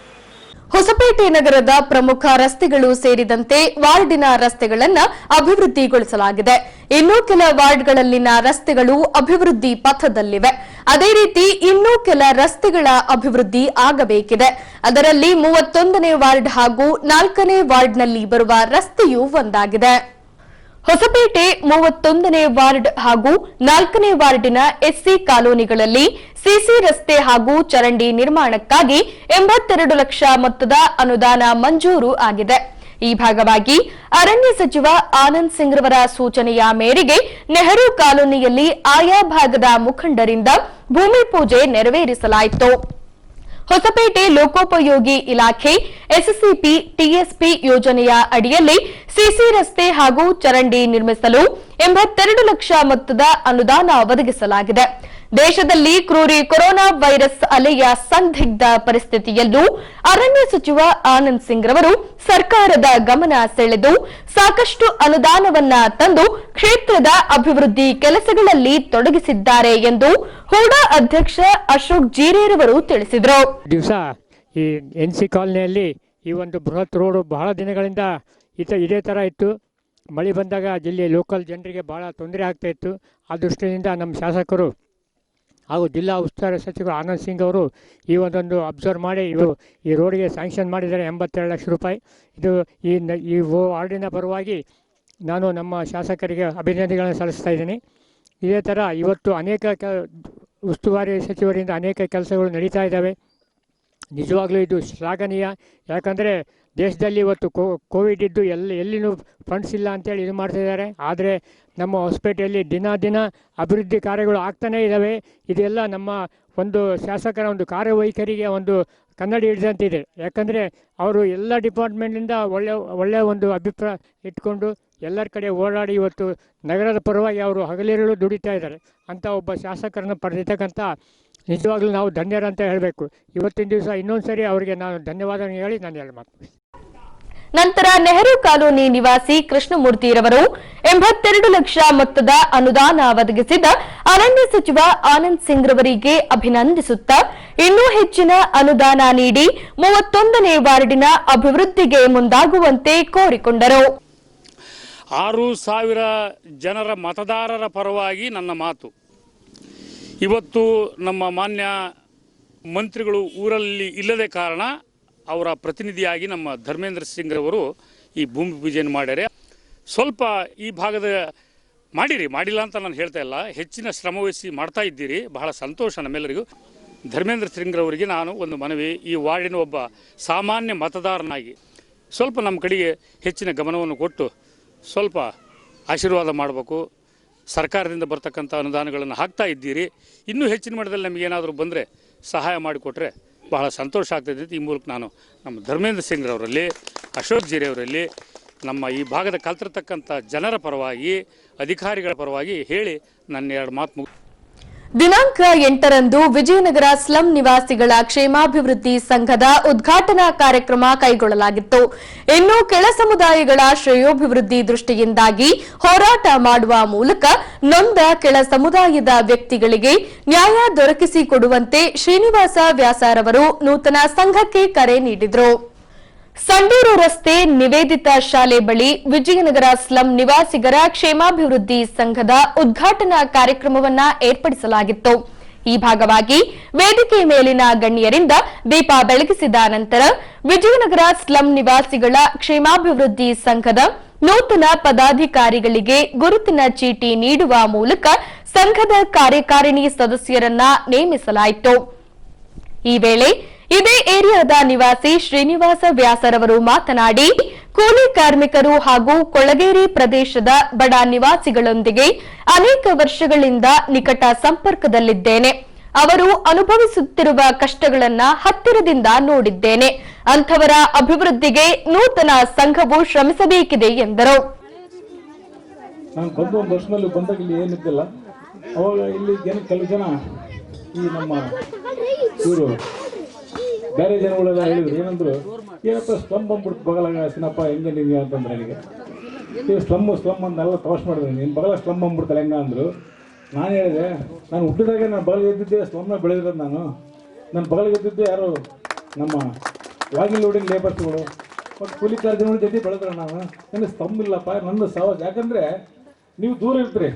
ಹೊಸಪೇಟೆ ನಗರದ ಪ್ರಮುಖ ರಸ್ತೆಗಳು ಸೇರಿದಂತೆ ವಾರ್ಡಿನ ರಸ್ತೆಗಳನ್ನು ಅಭಿವೃದ್ಧಿಗೊಳಿಸಲಾಗಿದೆ. ಇನ್ನೂ ಕೆಲ ವಾರ್ಡ್ಗಳಲ್ಲಿನ ರಸ್ತೆಗಳು ಅಭಿವೃದ್ಧಿ ಪಥದಲ್ಲಿವೆ. ಅದೇ ರೀತಿ ಇನ್ನೂ ಕೆಲ ರಸ್ತೆಗಳ ಅಭಿವೃದ್ಧಿ ಆಗಬೇಕಿದೆ. ಅದರಲ್ಲಿ 31ನೇ ವಾರ್ಡ್ ಹಾಗೂ 4ನೇ ವಾರ್ಡ್ನಲ್ಲಿ ಬರುವ ರಸ್ತೆಯೂ ಒಂದಾಗಿದೆ. ಹೊಸಪೇಟೆ 31ನೇ ವಾರ್ಡ್ ಹಾಗೂ 4ನೇ ವಾರ್ಡಿನ ಎಸ್ಸಿ ಕಾಲೋನಿಗಳಲ್ಲಿ ಸಿಸಿ ರಸ್ತೆ ಹಾಗೂ ಚರಂಡಿ ನಿರ್ಮಾಣಕ್ಕಾಗಿ 82 ಲಕ್ಷ ಮೊತ್ತದ ಅನುದಾನ ಮಂಜೂರು ಆಗಿದೆ. ಈ ಭಾಗವಾಗಿ ಅರಣ್ಯ ಸಚಿವ ಆನಂದ್ ಸಿಂಗ್ ರವರ ಸೂಚನೆಯ ಮೇರೆಗೆ ನೆಹರು ಕಾಲೋನಿಯಲ್ಲಿ ಆಯಾ ಭಾಗದ ಮುಖಂಡರಿಂದ ಭೂಮಿ ಪೂಜೆ ನೆರವೇರಿಸಲಾಯಿತು. ಹೊಸಪೇಟೆ ಲೋಕೋಪಯೋಗಿ ಇಲಾಖೆ ಎಸ್ಸಿಪಿ ಟಿಎಸ್ಪಿ ಯೋಜನೆಯ ಅಡಿಯಲ್ಲಿ ಸಿಸಿ ರಸ್ತೆ ಹಾಗೂ ಚರಂಡಿ ನಿರ್ಮಿಸಲು 82 ಲಕ್ಷ ಮೊತ್ತದ ಅನುದಾನ ಒದಗಿಸಲಾಗಿದೆ. ದೇಶದಲ್ಲಿ ಕ್ರೂರಿ ಕೊರೋನಾ ವೈರಸ್ ಅಲೆಯ ಸಂದಿಗ್ಧ ಪರಿಸ್ಥಿತಿಯಲ್ಲೂ ಅರಣ್ಯ ಸಚಿವ ಆನಂದ್ ಸಿಂಗ್ ರವರು ಸರ್ಕಾರದ ಗಮನ ಸೆಳೆದು ಸಾಕಷ್ಟು ಅನುದಾನವನ್ನ ತಂದು ಕ್ಷೇತ್ರದ ಅಭಿವೃದ್ಧಿ ಕೆಲಸಗಳಲ್ಲಿ ತೊಡಗಿಸಿದ್ದಾರೆ ಎಂದು ಹೂಡಾ ಅಧ್ಯಕ್ಷ ಅಶೋಕ್ ಜೀರೇರವರು ತಿಳಿಸಿದರು. ದಿವಸ ಈ ಎನ್ಸಿ ಕಾಲನಿಯಲ್ಲಿ ಈ ಒಂದು ಬೃಹತ್ ರೋಡ್ ಬಹಳ ದಿನಗಳಿಂದ ಇದೇ ಥರ ಇತ್ತು. ಮಳೆ ಬಂದಾಗ ಜಿಲ್ಲೆಯ ಲೋಕಲ್ ಜನರಿಗೆ ಭಾಳ ತೊಂದರೆ ಆಗ್ತಾ ಇತ್ತು. ಆ ದೃಷ್ಟಿಯಿಂದ ನಮ್ಮ ಶಾಸಕರು ಹಾಗೂ ಜಿಲ್ಲಾ ಉಸ್ತುವಾರಿ ಸಚಿವರು ಆನಂದ್ ಸಿಂಗ್ ಅವರು ಈ ಒಂದೊಂದು ಅಬ್ಸರ್ವ್ ಮಾಡಿ ಈ ರೋಡಿಗೆ ಸ್ಯಾಂಕ್ಷನ್ ಮಾಡಿದ್ದಾರೆ 82 ಲಕ್ಷ ರೂಪಾಯಿ. ಇದು ಈ ವಾರ್ಡಿನ ಪರವಾಗಿ ನಾನು ನಮ್ಮ ಶಾಸಕರಿಗೆ ಅಭಿನಂದನೆಗಳನ್ನು ಸಲ್ಲಿಸ್ತಾ ಇದ್ದೀನಿ. ಇದೇ ಥರ ಇವತ್ತು ಅನೇಕ ಉಸ್ತುವಾರಿ ಸಚಿವರಿಂದ ಅನೇಕ ಕೆಲಸಗಳು ನಡೀತಾ ಇದ್ದಾವೆ. ನಿಜವಾಗ್ಲೂ ಇದು ಶ್ಲಾಘನೀಯ. ಯಾಕಂದರೆ ದೇಶದಲ್ಲಿ ಇವತ್ತು ಕೋವಿಡ್ ಇದ್ದು ಎಲ್ಲಿನೂ ಫಂಡ್ಸ್ ಇಲ್ಲ ಅಂತೇಳಿ ಇದು ಮಾಡ್ತಾಯಿದ್ದಾರೆ. ಆದರೆ ನಮ್ಮ ಹೊಸಪೇಟೆಯಲ್ಲಿ ದಿನ ಅಭಿವೃದ್ಧಿ ಕಾರ್ಯಗಳು ಆಗ್ತಾನೇ ಇದ್ದಾವೆ. ಇದೆಲ್ಲ ನಮ್ಮ ಒಂದು ಶಾಸಕರ ಒಂದು ಕಾರ್ಯವೈಖರಿಗೆ ಒಂದು ಕನ್ನಡಿ ಹಿಡಿದಂತಿದೆ. ಯಾಕಂದರೆ ಅವರು ಎಲ್ಲ ಡಿಪಾರ್ಟ್ಮೆಂಟಿಂದ ಒಳ್ಳೆಯ ಒಂದು ಅಭಿಪ್ರಾಯ ಇಟ್ಕೊಂಡು ಎಲ್ಲರ ಕಡೆ ಓಡಾಡಿ ಇವತ್ತು ನಗರದ ಪರವಾಗಿ ಅವರು ಹಗಲಿರುಳು ದುಡಿತಾ ಇದ್ದಾರೆ. ಅಂಥ ಒಬ್ಬ ಶಾಸಕರನ್ನು ಪಡೆದಿರ್ತಕ್ಕಂಥ ನಿಜವಾಗ್ಲೂ ನಾವು ಧನ್ಯರಂತ ಹೇಳಬೇಕು. ಇವತ್ತಿನ ದಿವಸ ಇನ್ನೊಂದು ಸರಿ ಅವರಿಗೆ ನಾನು ಧನ್ಯವಾದ ಹೇಳಿ ನಾನು ಎರಡು ಮಾತು. ನಂತರ ನೆಹರು ಕಾಲೋನಿ ನಿವಾಸಿ ಕೃಷ್ಣಮೂರ್ತಿರವರು 82 ಲಕ್ಷ ಮೊತ್ತದ ಅನುದಾನ ಒದಗಿಸಿದ ಅರಣ್ಯ ಸಚಿವ ಆನಂದ್ ಸಿಂಗ್ ರವರಿಗೆ ಅಭಿನಂದಿಸುತ್ತಾ ಇನ್ನೂ ಹೆಚ್ಚಿನ ಅನುದಾನ ನೀಡಿ 31ನೇ ವಾರ್ಡಿನ ಅಭಿವೃದ್ಧಿಗೆ ಮುಂದಾಗುವಂತೆ ಕೋರಿಕೊಂಡರು. 6,000 ಜನರ ಮತದಾರರ ಪರವಾಗಿ ನನ್ನ ಮಾತು. ಇವತ್ತು ನಮ್ಮ ಮಾನ್ಯ ಮಂತ್ರಿಗಳು ಊರಲ್ಲಿ ಇಲ್ಲದೆ ಕಾರಣ ಅವರ ಪ್ರತಿನಿಧಿಯಾಗಿ ನಮ್ಮ ಧರ್ಮೇಂದ್ರ ಸಿಂಗ್ ರವರು ಈ ಭೂಮಿ ಪೂಜೆಯನ್ನು ಮಾಡ್ಯಾರೆ. ಸ್ವಲ್ಪ ಈ ಭಾಗದ ಮಾಡಿಲ್ಲ ಅಂತ ನಾನು ಹೇಳ್ತಾ ಇಲ್ಲ, ಹೆಚ್ಚಿನ ಶ್ರಮವಹಿಸಿ ಮಾಡ್ತಾ ಇದ್ದೀರಿ, ಬಹಳ ಸಂತೋಷ ನಮ್ಮೆಲ್ಲರಿಗೂ. ಧರ್ಮೇಂದ್ರ ಸಿಂಗ್ ರವರಿಗೆ ನಾನು ಒಂದು ಮನವಿ, ಈ ವಾರ್ಡಿನ ಒಬ್ಬ ಸಾಮಾನ್ಯ ಮತದಾರನಾಗಿ ಸ್ವಲ್ಪ ನಮ್ಮ ಕಡೆಗೆ ಹೆಚ್ಚಿನ ಗಮನವನ್ನು ಕೊಟ್ಟು ಸ್ವಲ್ಪ ಆಶೀರ್ವಾದ ಮಾಡಬೇಕು. ಸರ್ಕಾರದಿಂದ ಬರ್ತಕ್ಕಂಥ ಅನುದಾನಗಳನ್ನು ಹಾಕ್ತಾ ಇದ್ದೀರಿ, ಇನ್ನೂ ಹೆಚ್ಚಿನ ಮಟ್ಟದಲ್ಲಿ ನಮಗೇನಾದರೂ ಬಂದರೆ ಸಹಾಯ ಮಾಡಿಕೊಟ್ರೆ ಬಹಳ ಸಂತೋಷ ಆಗ್ತದೆ. ಈ ಮೂಲಕ ನಾನು ನಮ್ಮ ಧರ್ಮೇಂದ್ರ ಸಿಂಗ್ ರವರಲ್ಲಿ, ಅಶೋಕ್ ಜಿರೆ ಅವರಲ್ಲಿ, ನಮ್ಮ ಈ ಭಾಗದ ಕಲ್ತಿರ್ತಕ್ಕಂಥ ಜನರ ಪರವಾಗಿ, ಅಧಿಕಾರಿಗಳ ಪರವಾಗಿ ಹೇಳಿ ನನ್ನ ಎರಡು ಮಾತು ದಿನಾಂಕ 8ರಂದು ವಿಜಯನಗರ ಸ್ಲಂ ನಿವಾಸಿಗಳ ಕ್ಷೇಮಾಭಿವೃದ್ಧಿ ಸಂಘದ ಉದ್ಘಾಟನಾ ಕಾರ್ಯಕ್ರಮ ಕೈಗೊಳ್ಳಲಾಗಿತ್ತು. ಇನ್ನು ಕೆಳ ಸಮುದಾಯಗಳ ಶ್ರೇಯೋಭಿವೃದ್ಧಿ ದೃಷ್ಟಿಯಿಂದಾಗಿ ಹೋರಾಟ ಮಾಡುವ ಮೂಲಕ ನೊಂದ ಕೆಳ ಸಮುದಾಯದ ವ್ಯಕ್ತಿಗಳಿಗೆ ನ್ಯಾಯ ದೊರಕಿಸಿಕೊಡುವಂತೆ ಶ್ರೀನಿವಾಸ ವ್ಯಾಸರವರು ನೂತನ ಸಂಘಕ್ಕೆ ಕರೆ ನೀಡಿದರು. ಸಂಡೂರು ರಸ್ತೆ ನಿವೇದಿತ ಶಾಲೆ ಬಳಿ ವಿಜಯನಗರ ಸ್ಲಂ ನಿವಾಸಿಗರ ಕ್ಷೇಮಾಭಿವೃದ್ಧಿ ಸಂಘದ ಉದ್ಘಾಟನಾ ಕಾರ್ಯಕ್ರಮವನ್ನ ಏರ್ಪಡಿಸಲಾಗಿತ್ತು. ಈ ಭಾಗವಾಗಿ ವೇದಿಕೆ ಮೇಲಿನ ಗಣ್ಯರಿಂದ ದೀಪ ಬೆಳಗಿಸಿದ ನಂತರ ವಿಜಯನಗರ ಸ್ಲಂ ನಿವಾಸಿಗಳ ಕ್ಷೇಮಾಭಿವೃದ್ಧಿ ಸಂಘದ ನೂತನ ಪದಾಧಿಕಾರಿಗಳಿಗೆ ಗುರುತಿನ ಚೀಟಿ ನೀಡುವ ಮೂಲಕ ಸಂಘದ ಕಾರ್ಯಕಾರಿಣಿ ಸದಸ್ಯರನ್ನ ನೇಮಿಸಲಾಯಿತು. ಈ ವೇಳೆ ಇದೇ ಏರಿಯಾದ ನಿವಾಸಿ ಶ್ರೀನಿವಾಸ ವ್ಯಾಸರವರು ಮಾತನಾಡಿ, ಕೂಲಿ ಕಾರ್ಮಿಕರು ಹಾಗೂ ಕೊಳಗೇರಿ ಪ್ರದೇಶದ ಬಡ ನಿವಾಸಿಗಳೊಂದಿಗೆ ಅನೇಕ ವರ್ಷಗಳಿಂದ ನಿಕಟ ಸಂಪರ್ಕದಲ್ಲಿದ್ದೇನೆ. ಅವರು ಅನುಭವಿಸುತ್ತಿರುವ ಕಷ್ಟಗಳನ್ನ ಹತ್ತಿರದಿಂದ ನೋಡಿದ್ದೇನೆ. ಅಂಥವರ ಅಭಿವೃದ್ಧಿಗೆ ನೂತನ ಸಂಘವು ಶ್ರಮಿಸಬೇಕಿದೆ ಎಂದರು. ನಾನು ಬಂದು ಒಂದು ವರ್ಷದಲ್ಲಿ ಬಂದಾಗ ಇಲ್ಲಿ ಏನಿದ್ದಿಲ್ಲ, ಅವಾಗ ಇಲ್ಲಿ ಕೆಲವು ಜನ ಈ ನಮ್ಮ ಇವರು ಬೇರೆ ಜನಗಳೆಲ್ಲ ಹೇಳಿದ್ರು, ಏನಂದ್ರು, ಏನಪ್ಪ ಸ್ಲಮ್ ಬಂದ್ಬಿಡ್ತು ಬಗಲಾಗ ಸಿನಪ್ಪ ಹೆಂಗೆ ನಿಮಗೆ ಅಂತಂದ್ರೆ, ನನಗೆ ಈ ಸ್ಲಮ್ ಅಂತೆಲ್ಲ ತಮಾಷೆ ಮಾಡಿದ್ರು, ನಿನ್ನ ಬಗಲ ಸ್ಲಮ್ ಬಂದ್ಬಿಡ್ತಲ್ಲ ಹೆಂಗ ಅಂದರು. ನಾನು ಹೇಳಿದೆ, ನಾನು ಹುಟ್ಟಿದಾಗೆ ನಾನು ಬಗಲಿಗೆ ಎದ್ದಿದ್ದೆ ಸ್ಲಮ್ನ ಬೆಳೆದಿರೋದು. ನನ್ನ ಬಗಲಿಗೆ ಎದ್ದಿದ್ದೆ ಯಾರು ನಮ್ಮ ವಾಗಿಲ್ ಲೋಡಿಂಗ್ ಲೇಬರ್ಸ್ಗಳು ಮತ್ತು ಕೂಲಿ ಕಾರ್ಮಿಕರ ಜೊತೆ ಬೆಳೆದ್ರೆ. ನನಗೆ ಸ್ಲಮ್ ಇಲ್ಲಪ್ಪ, ನನ್ನ ಸವಾಸ. ಯಾಕಂದರೆ ನೀವು ದೂರ ಇರ್ತೀರಿ,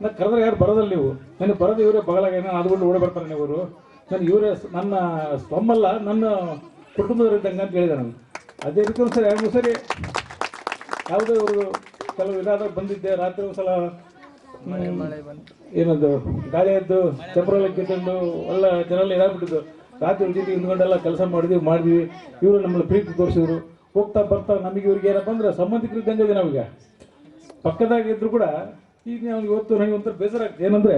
ನಾನು ಕರೆದ್ರೆ ಯಾರು ಬರೋದಲ್ಲ. ನೀವು ನನಗೆ ಬರೋದು ಇವರೇ ಬಗಲಾಗ ಏನೋ ಅದ್ಕೊಂಡು ಓಡಿ ಬರ್ತಾರೆ ನೀವು. ನಾನು ಇವರೇ ನನ್ನ ಸ್ಲಮ್ಮಲ್ಲ, ನನ್ನ ಕುಟುಂಬದವರಿದ್ದಂಗೆ ಅಂತ ಹೇಳಿದೆ ನಾನು. ಅದೇ ರೀತಿ ಒಂದು ಸರಿ 2-3 ಸರಿ ಯಾವುದೋ ಇವರು ಕೆಲವು ಇದಾದಾಗ ಬಂದಿದ್ದೆ. ರಾತ್ರಿ ಒಂದು ಸಲ ಏನದು ಗಾಳಿ ಎದ್ದು ಚಪ್ರಲ್ಲ ಕಿತ್ಕೊಂಡು ಎಲ್ಲ ಜನರೆಲ್ಲ ಇದಾಗ್ಬಿಟ್ಟಿದ್ದು. ರಾತ್ರಿ ಜೊತೆ ಹಿಂದ್ಕೊಂಡೆಲ್ಲ ಕೆಲಸ ಮಾಡಿದ್ವಿ. ಇವರು ನಮ್ಮಲ್ಲಿ ಪ್ರೀತಿ ತೋರಿಸಿದ್ರು. ಹೋಗ್ತಾ ಬರ್ತಾ ನಮಗೆ ಇವ್ರಿಗೆ ಏನಪ್ಪ ಅಂದ್ರೆ ಸಂಬಂಧಿಕರು ಇದ್ದಂಗೆ ಇದೆ. ನಾವೀಗ ಪಕ್ಕದಾಗಿದ್ರು ಕೂಡ ಈಗ ನಾವು ಇವತ್ತು ನನಗೆ ಒಂಥರ ಬೇಸರ ಆಗ್ತದೆ. ಏನಂದರೆ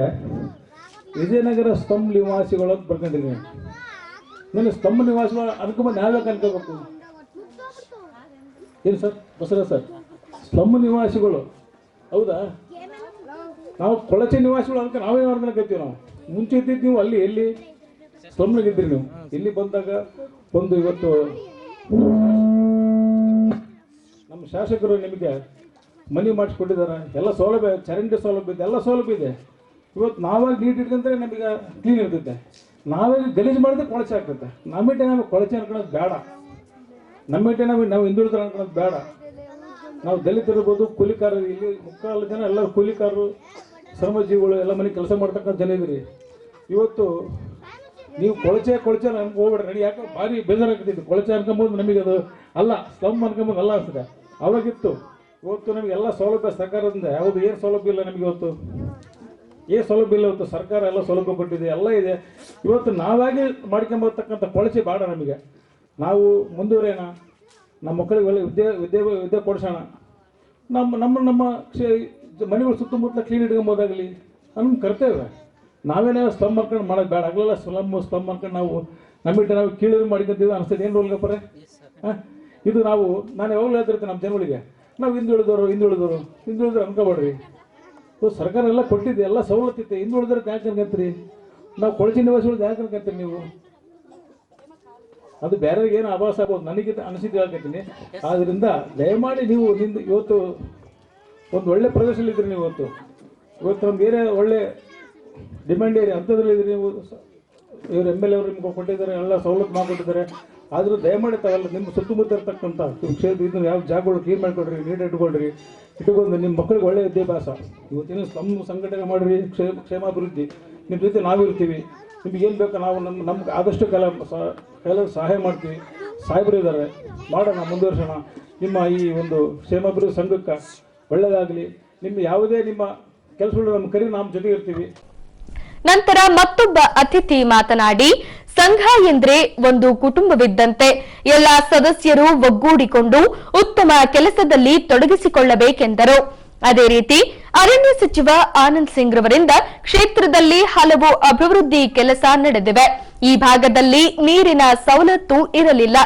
ವಿಜಯನಗರ ಸ್ತಂಭ ನಿವಾಸಿಗಳು ಅಂತ ಬರ್ಕೊಂಡಿದ್ದೀನಿ. ನನ್ನ ಸ್ತಂಭ ನಿವಾಸಿಗಳು ಅನ್ಕೊಂಬಂದು ನಾವ್ಯಾಕೆ ಅನ್ಕೋಬೇಕು? ಏನು ಸರ್ ಬಸರ ಸರ್, ಸ್ತಂಭ ನಿವಾಸಿಗಳು ಹೌದಾ? ನಾವು ಕೊಳಚೆ ನಿವಾಸಿಗಳು ಅಂತ ನಾವೇನು ಅನ್ಕೊಳ್ತೀವಿ. ನಾವು ಮುಂಚೆ ಇದ್ದಿದ್ದು ನೀವು ಅಲ್ಲಿ ಎಲ್ಲಿ ಸ್ತಂಭನಾಗಿದ್ದೀರಿ. ನೀವು ಇಲ್ಲಿ ಬಂದಾಗ ಒಂದು ಇವತ್ತು ನಮ್ಮ ಶಾಸಕರು ನಿಮಗೆ ಮನೆ ಮಾಡಿಸ್ಕೊಟ್ಟಿದ್ದಾರೆ. ಎಲ್ಲ ಸೌಲಭ್ಯ, ಚರಂಡಿ ಸೌಲಭ್ಯ ಇದೆ, ಎಲ್ಲ ಸೌಲಭ್ಯ ಇದೆ. ಇವತ್ತು ನಾವಾಗಿ ನೀಟ್ ಇಟ್ಕೊಂಡ್ರೆ ನಮಗೆ ಕ್ಲೀನ್ ಇರ್ತೈತೆ. ನಾವೇ ಗಲೀಜು ಮಾಡಿದ್ರೆ ಕೊಳಚೆ ಆಗ್ತೈತೆ. ನಮ್ಮಿಟ್ಟೆ ನಮಗೆ ಕೊಳಚೆ ಅನ್ಕೊಳ್ಳೋದು ಬೇಡ. ನಮ್ಮಿಟ್ಟೆ ನಾವು ಹಿಂದುಳಿದ್ರೆ ಅನ್ಕೊಳ್ಳೋದು ಬೇಡ. ನಾವು ದಲಿತರಿರ್ಬೋದು, ಕೂಲಿಕಾರರು, ಇಲ್ಲಿ ಮುಕ್ಕಾಲು ಜನ ಎಲ್ಲರೂ ಕೂಲಿಕಾರರು, ಶ್ರಮಜೀವಿಗಳು, ಎಲ್ಲ ಮನೆ ಕೆಲಸ ಮಾಡ್ತಕ್ಕಂಥ ಜನ ಇದ್ರಿ. ಇವತ್ತು ನೀವು ಕೊಳಚೆ ನಮ್ಗೆ ಹೋಗ್ಬೇಡ್ರಿ. ನನಗೆ ಯಾಕೆ ಭಾರಿ ಬೇಜಾರಾಗ್ತೈತಿ. ಕೊಳಚೆ ಅನ್ಕೊಂಬೋದು ನಮಗೆ ಅದು ಅಲ್ಲ, ಸ್ಲಮ್ ಅನ್ಕೊಂಬೋದು ಅಲ್ಲ ಅನ್ಸುತ್ತೆ. ಅವಾಗಿತ್ತು. ಇವತ್ತು ನಮಗೆಲ್ಲ ಸೌಲಭ್ಯ ಸರ್ಕಾರದಿಂದ ಯಾವುದು ಏನು ಸೌಲಭ್ಯ ಇಲ್ಲ. ನಮಗೆ ಇವತ್ತು ಏನು ಸೌಲಭ್ಯ ಇಲ್ಲ. ಇವತ್ತು ಸರ್ಕಾರ ಎಲ್ಲ ಸೌಲಭ್ಯ ಕೊಟ್ಟಿದೆ, ಎಲ್ಲ ಇದೆ. ಇವತ್ತು ನಾವಾಗಿ ಮಾಡ್ಕೊಂಬರ್ತಕ್ಕಂಥ ಕೊಳಚೆ ಬೇಡ ನಮಗೆ. ನಾವು ಮುಂದುವರೆಯೋಣ, ನಮ್ಮ ಮಕ್ಕಳಿಗೆ ಒಳ್ಳೆ ವಿದ್ಯೆ ಕೊಡಿಸೋಣ. ನಮ್ಮ ಮನೆಗಳು ಸುತ್ತಮುತ್ತಲ ಕ್ಲೀನ್ ಇಟ್ಕೊಂಬೋದಾಗಲಿ ನಮ್ಮ ಕರ್ತವ್ಯ. ನಾವೇನೇ ಸ್ಲಮ್ ಮಾಡ್ಕೊಂಡು ಮಾಡೋದು ಬೇಡ. ಆಗಲೆಲ್ಲ ಸ್ಲಮ್ ಮಾಡ್ಕೊಂಡು ನಾವು ನಮ್ಮಿಟ್ಟು ನಾವು ಕೀಳು ಮಾಡ್ಕೊಂತೀವಿ ಅನಿಸ್ತದೆ. ಏನು ರೋಲ್ಗಪ್ಪರೆ? ಇದು ನಾನು ಯಾವಾಗಲೂ ಹೇಳ್ತಿರ್ತೀನಿ ನಮ್ಮ ಜನಗಳಿಗೆ, ನಾವು ಹಿಂದುಳಿದವರು ಅನ್ಕೋಬೇಡ್ರಿ. ಸರ್ಕಾರ ಎಲ್ಲ ಕೊಟ್ಟಿದ್ದೆ, ಎಲ್ಲ ಸವಲತ್ತಿತ್ತೆ. ಹಿಂದುಳಿದ್ರೆ ಯಾಕೆ ಅನ್ಕೊಂತೀರಿ? ನಾವು ಕೊಳಚೆ ನಿವಾಸಿಗಳು ಯಾಕೆ ಕರ್ಕೊಂತೀರಿ ನೀವು? ಅದು ಬೇರೆಯವ್ರಿಗೆ ಏನು ಆಭಾಸ ಆಗ್ಬೋದು, ನನಗೆ ಅನಿಸಿದ್ದು ಹೇಳ್ಕೊತೀನಿ. ಆದ್ದರಿಂದ ದಯಮಾಡಿ ನೀವು ಇವತ್ತು ಒಂದು ಒಳ್ಳೆ ಪ್ರದೇಶದಲ್ಲಿದ್ದೀರಿ. ನೀವು ಇವತ್ತು ನಮ್ಗೆ ಏನೇ ಒಳ್ಳೆ ಡಿಮ್ಯಾಂಡ್ ಏರಿಯಾ ಅಂಥದ್ರಲ್ಲಿದ್ದೀರಿ. ನೀವು ಇವರು MLA ಅವರು ನಿಮ್ಗೆ ಕೊಟ್ಟಿದ್ದಾರೆ, ಎಲ್ಲ ಸವಲತ್ತು ಮಾಡಿಕೊಟ್ಟಿದ್ದಾರೆ. ಆದರೂ ದಯಮಾಡಿ ತಾವೆಲ್ಲ ನಿಮ್ಮ ಸುತ್ತಮುತ್ತ ಇರ್ತಕ್ಕಂಥ ಕ್ಷೇತ್ರ ಇದನ್ನು ಯಾವ ಜಾಗಗಳು ಕ್ಲೀನ್ ಮಾಡಿಕೊಡ್ರಿ, ನೀಟಾಗಿ ಇಟ್ಕೊಂಡು ನಿಮ್ಮ ಮಕ್ಕಳಿಗೆ ಒಳ್ಳೆಯ ವಿದ್ಯಾಭ್ಯಾಸ. ಇವತ್ತಿನ ನಮ್ಮ ಸಂಘಟನೆ ಮಾಡಿರಿ, ಕ್ಷೇಮಾಭಿವೃದ್ಧಿ ನಿಮ್ಮ ಜೊತೆ ನಾವಿರ್ತೀವಿ. ನಿಮಗೇನು ಬೇಕೋ ನಾವು ನಮ್ಗೆ ಆದಷ್ಟು ಕೆಲವು ಸಹಾಯ ಮಾಡ್ತೀವಿ. ಸಾಹೇಬರು ಇದ್ದಾರೆ, ಮಾಡೋಣ, ಮುಂದುವರ್ಸೋಣ. ನಿಮ್ಮ ಈ ಒಂದು ಕ್ಷೇಮಾಭಿವೃದ್ಧಿ ಸಂಘಕ್ಕೆ ಒಳ್ಳೆಯದಾಗಲಿ. ನಿಮ್ಮ ಯಾವುದೇ ನಿಮ್ಮ ಕೆಲಸಗಳು ನಮ್ಮ ಕರಿ ನಮ್ಮ ಜೊತೆ ಇರ್ತೀವಿ. ನಂತರ ಮತ್ತೊಬ್ಬ ಅತಿಥಿ ಮಾತನಾಡಿ, ಸಂಘ ಎಂದ್ರೆ ಒಂದು ಕುಟುಂಬವಿದ್ದಂತೆ ಎಲ್ಲ ಸದಸ್ಯರು ಒಗ್ಗೂಡಿಕೊಂಡು ಉತ್ತಮ ಕೆಲಸದಲ್ಲಿ ತೊಡಗಿಸಿಕೊಳ್ಳಬೇಕೆಂದರು. ಅದೇ ರೀತಿ ಅರಣ್ಯ ಸಚಿವ ಆನಂದ್ ಸಿಂಗ್ ರವರಿಂದ ಕ್ಷೇತ್ರದಲ್ಲಿ ಹಲವು ಅಭಿವೃದ್ಧಿ ಕೆಲಸ ನಡೆದಿವೆ. ಈ ಭಾಗದಲ್ಲಿ ನೀರಿನ ಸವಲತ್ತು ಇರಲಿಲ್ಲ,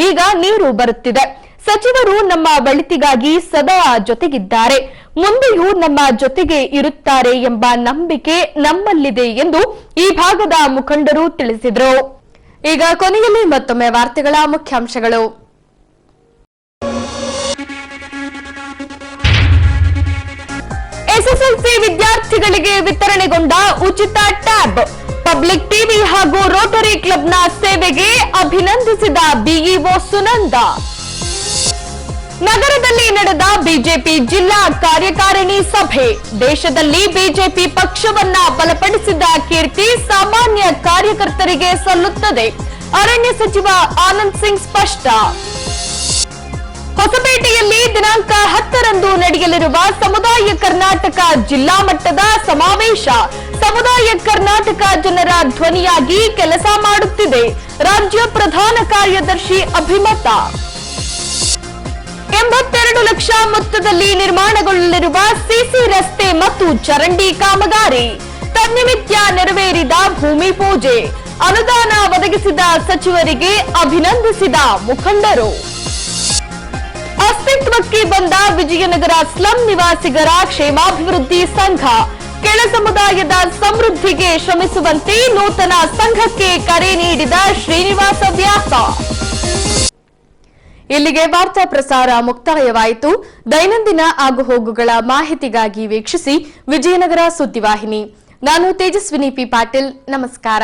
ಈಗ ನೀರು ಬರುತ್ತಿದೆ. ಸಚಿವರು ನಮ್ಮ ಒಳಿತಿಗಾಗಿ ಸದಾ ಜೊತೆಗಿದ್ದಾರೆ, ಮುಂದೆಯೂ ನಮ್ಮ ಜೊತೆಗೆ ಇರುತ್ತಾರೆ ಎಂಬ ನಂಬಿಕೆ ನಮ್ಮಲ್ಲಿದೆ ಎಂದು ಈ ಭಾಗದ ಮುಖಂಡರು ತಿಳಿಸಿದರು. ಈಗ ಕೊನೆಯಲ್ಲಿ ಮತ್ತೊಮ್ಮೆ ವಾರ್ತೆಗಳ ಮುಖ್ಯಾಂಶಗಳು. ಎಸ್ಎಸ್ಎಲ್ಸಿ ವಿದ್ಯಾರ್ಥಿಗಳಿಗೆ ವಿತರಣೆಗೊಂಡ ಉಚಿತ ಟ್ಯಾಬ್, ಪಬ್ಲಿಕ್ ಟಿವಿ ಹಾಗೂ ರೋಟರಿ ಕ್ಲಬ್ನ ಸೇವೆಗೆ ಅಭಿನಂದಿಸಿದ ಬಿಇಒ ಸುನಂದ. ನಗರದಲ್ಲಿ ನಡೆದ ಬಿಜೆಪಿ ಜಿಲ್ಲಾ ಕಾರ್ಯಕಾರಿಣಿ ಸಭೆ, ದೇಶದಲ್ಲಿ ಬಿಜೆಪಿ ಪಕ್ಷವನ್ನ ಬಲಪಡಿಸಿದ ಕೀರ್ತಿ ಸಾಮಾನ್ಯ ಕಾರ್ಯಕರ್ತರಿಗೆ ಸಲ್ಲುತ್ತದೆ, ಅರಣ್ಯ ಸಚಿವ ಆನಂದ್ ಸಿಂಗ್ ಸ್ಪಷ್ಟ. ಹೊಸಪೇಟೆಯಲ್ಲಿ ದಿನಾಂಕ 10ರಂದು ನಡೆಯಲಿರುವ ಸಮುದಾಯ ಕರ್ನಾಟಕ ಜಿಲ್ಲಾ ಮಟ್ಟದ ಸಮಾವೇಶ, ಸಮುದಾಯ ಕರ್ನಾಟಕ ಜನರ ಧ್ವನಿಯಾಗಿ ಕೆಲಸ ಮಾಡುತ್ತಿದೆ, ರಾಜ್ಯ ಪ್ರಧಾನ ಕಾರ್ಯದರ್ಶಿ ಅಭಿಮತ. 82 ಲಕ್ಷ ಮೊತ್ತದಲ್ಲಿ ನಿರ್ಮಾಣಗೊಳ್ಳಲಿರುವ ಸಿಸಿ ರಸ್ತೆ ಮತ್ತು ಚರಂಡಿ ಕಾಮಗಾರಿ, ತನ್ನಿಮಿತ್ಯ ನೆರವೇರಿದ ಭೂಮಿ ಪೂಜೆ, ಅನುದಾನ ಒದಗಿಸಿದ ಸಚಿವರಿಗೆ ಅಭಿನಂದಿಸಿದ ಮುಖಂಡರು. ಅಸ್ತಿತ್ವಕ್ಕೆ ಬಂದ ವಿಜಯನಗರ ಸ್ಲಂ ನಿವಾಸಿಗರ ಕ್ಷೇಮಾಭಿವೃದ್ಧಿ ಸಂಘ, ಕೆಳ ಸಮುದಾಯದ ಸಮೃದ್ಧಿಗೆ ಶ್ರಮಿಸುವಂತೆ ನೂತನ ಸಂಘಕ್ಕೆ ಕರೆ ನೀಡಿದ ಶ್ರೀನಿವಾಸ ವ್ಯಾಸ. ಇಲ್ಲಿಗೆ ವಾರ್ತಾ ಪ್ರಸಾರ ಮುಕ್ತಾಯವಾಯಿತು. ದೈನಂದಿನ ಆಗುಹೋಗುಗಳ ಮಾಹಿತಿಗಾಗಿ ವೀಕ್ಷಿಸಿ ವಿಜಯನಗರ ಸುದ್ದಿವಾಹಿನಿ. ನಾನು ತೇಜಸ್ವಿನಿ ಪಿ ಪಾಟೀಲ್. ನಮಸ್ಕಾರ.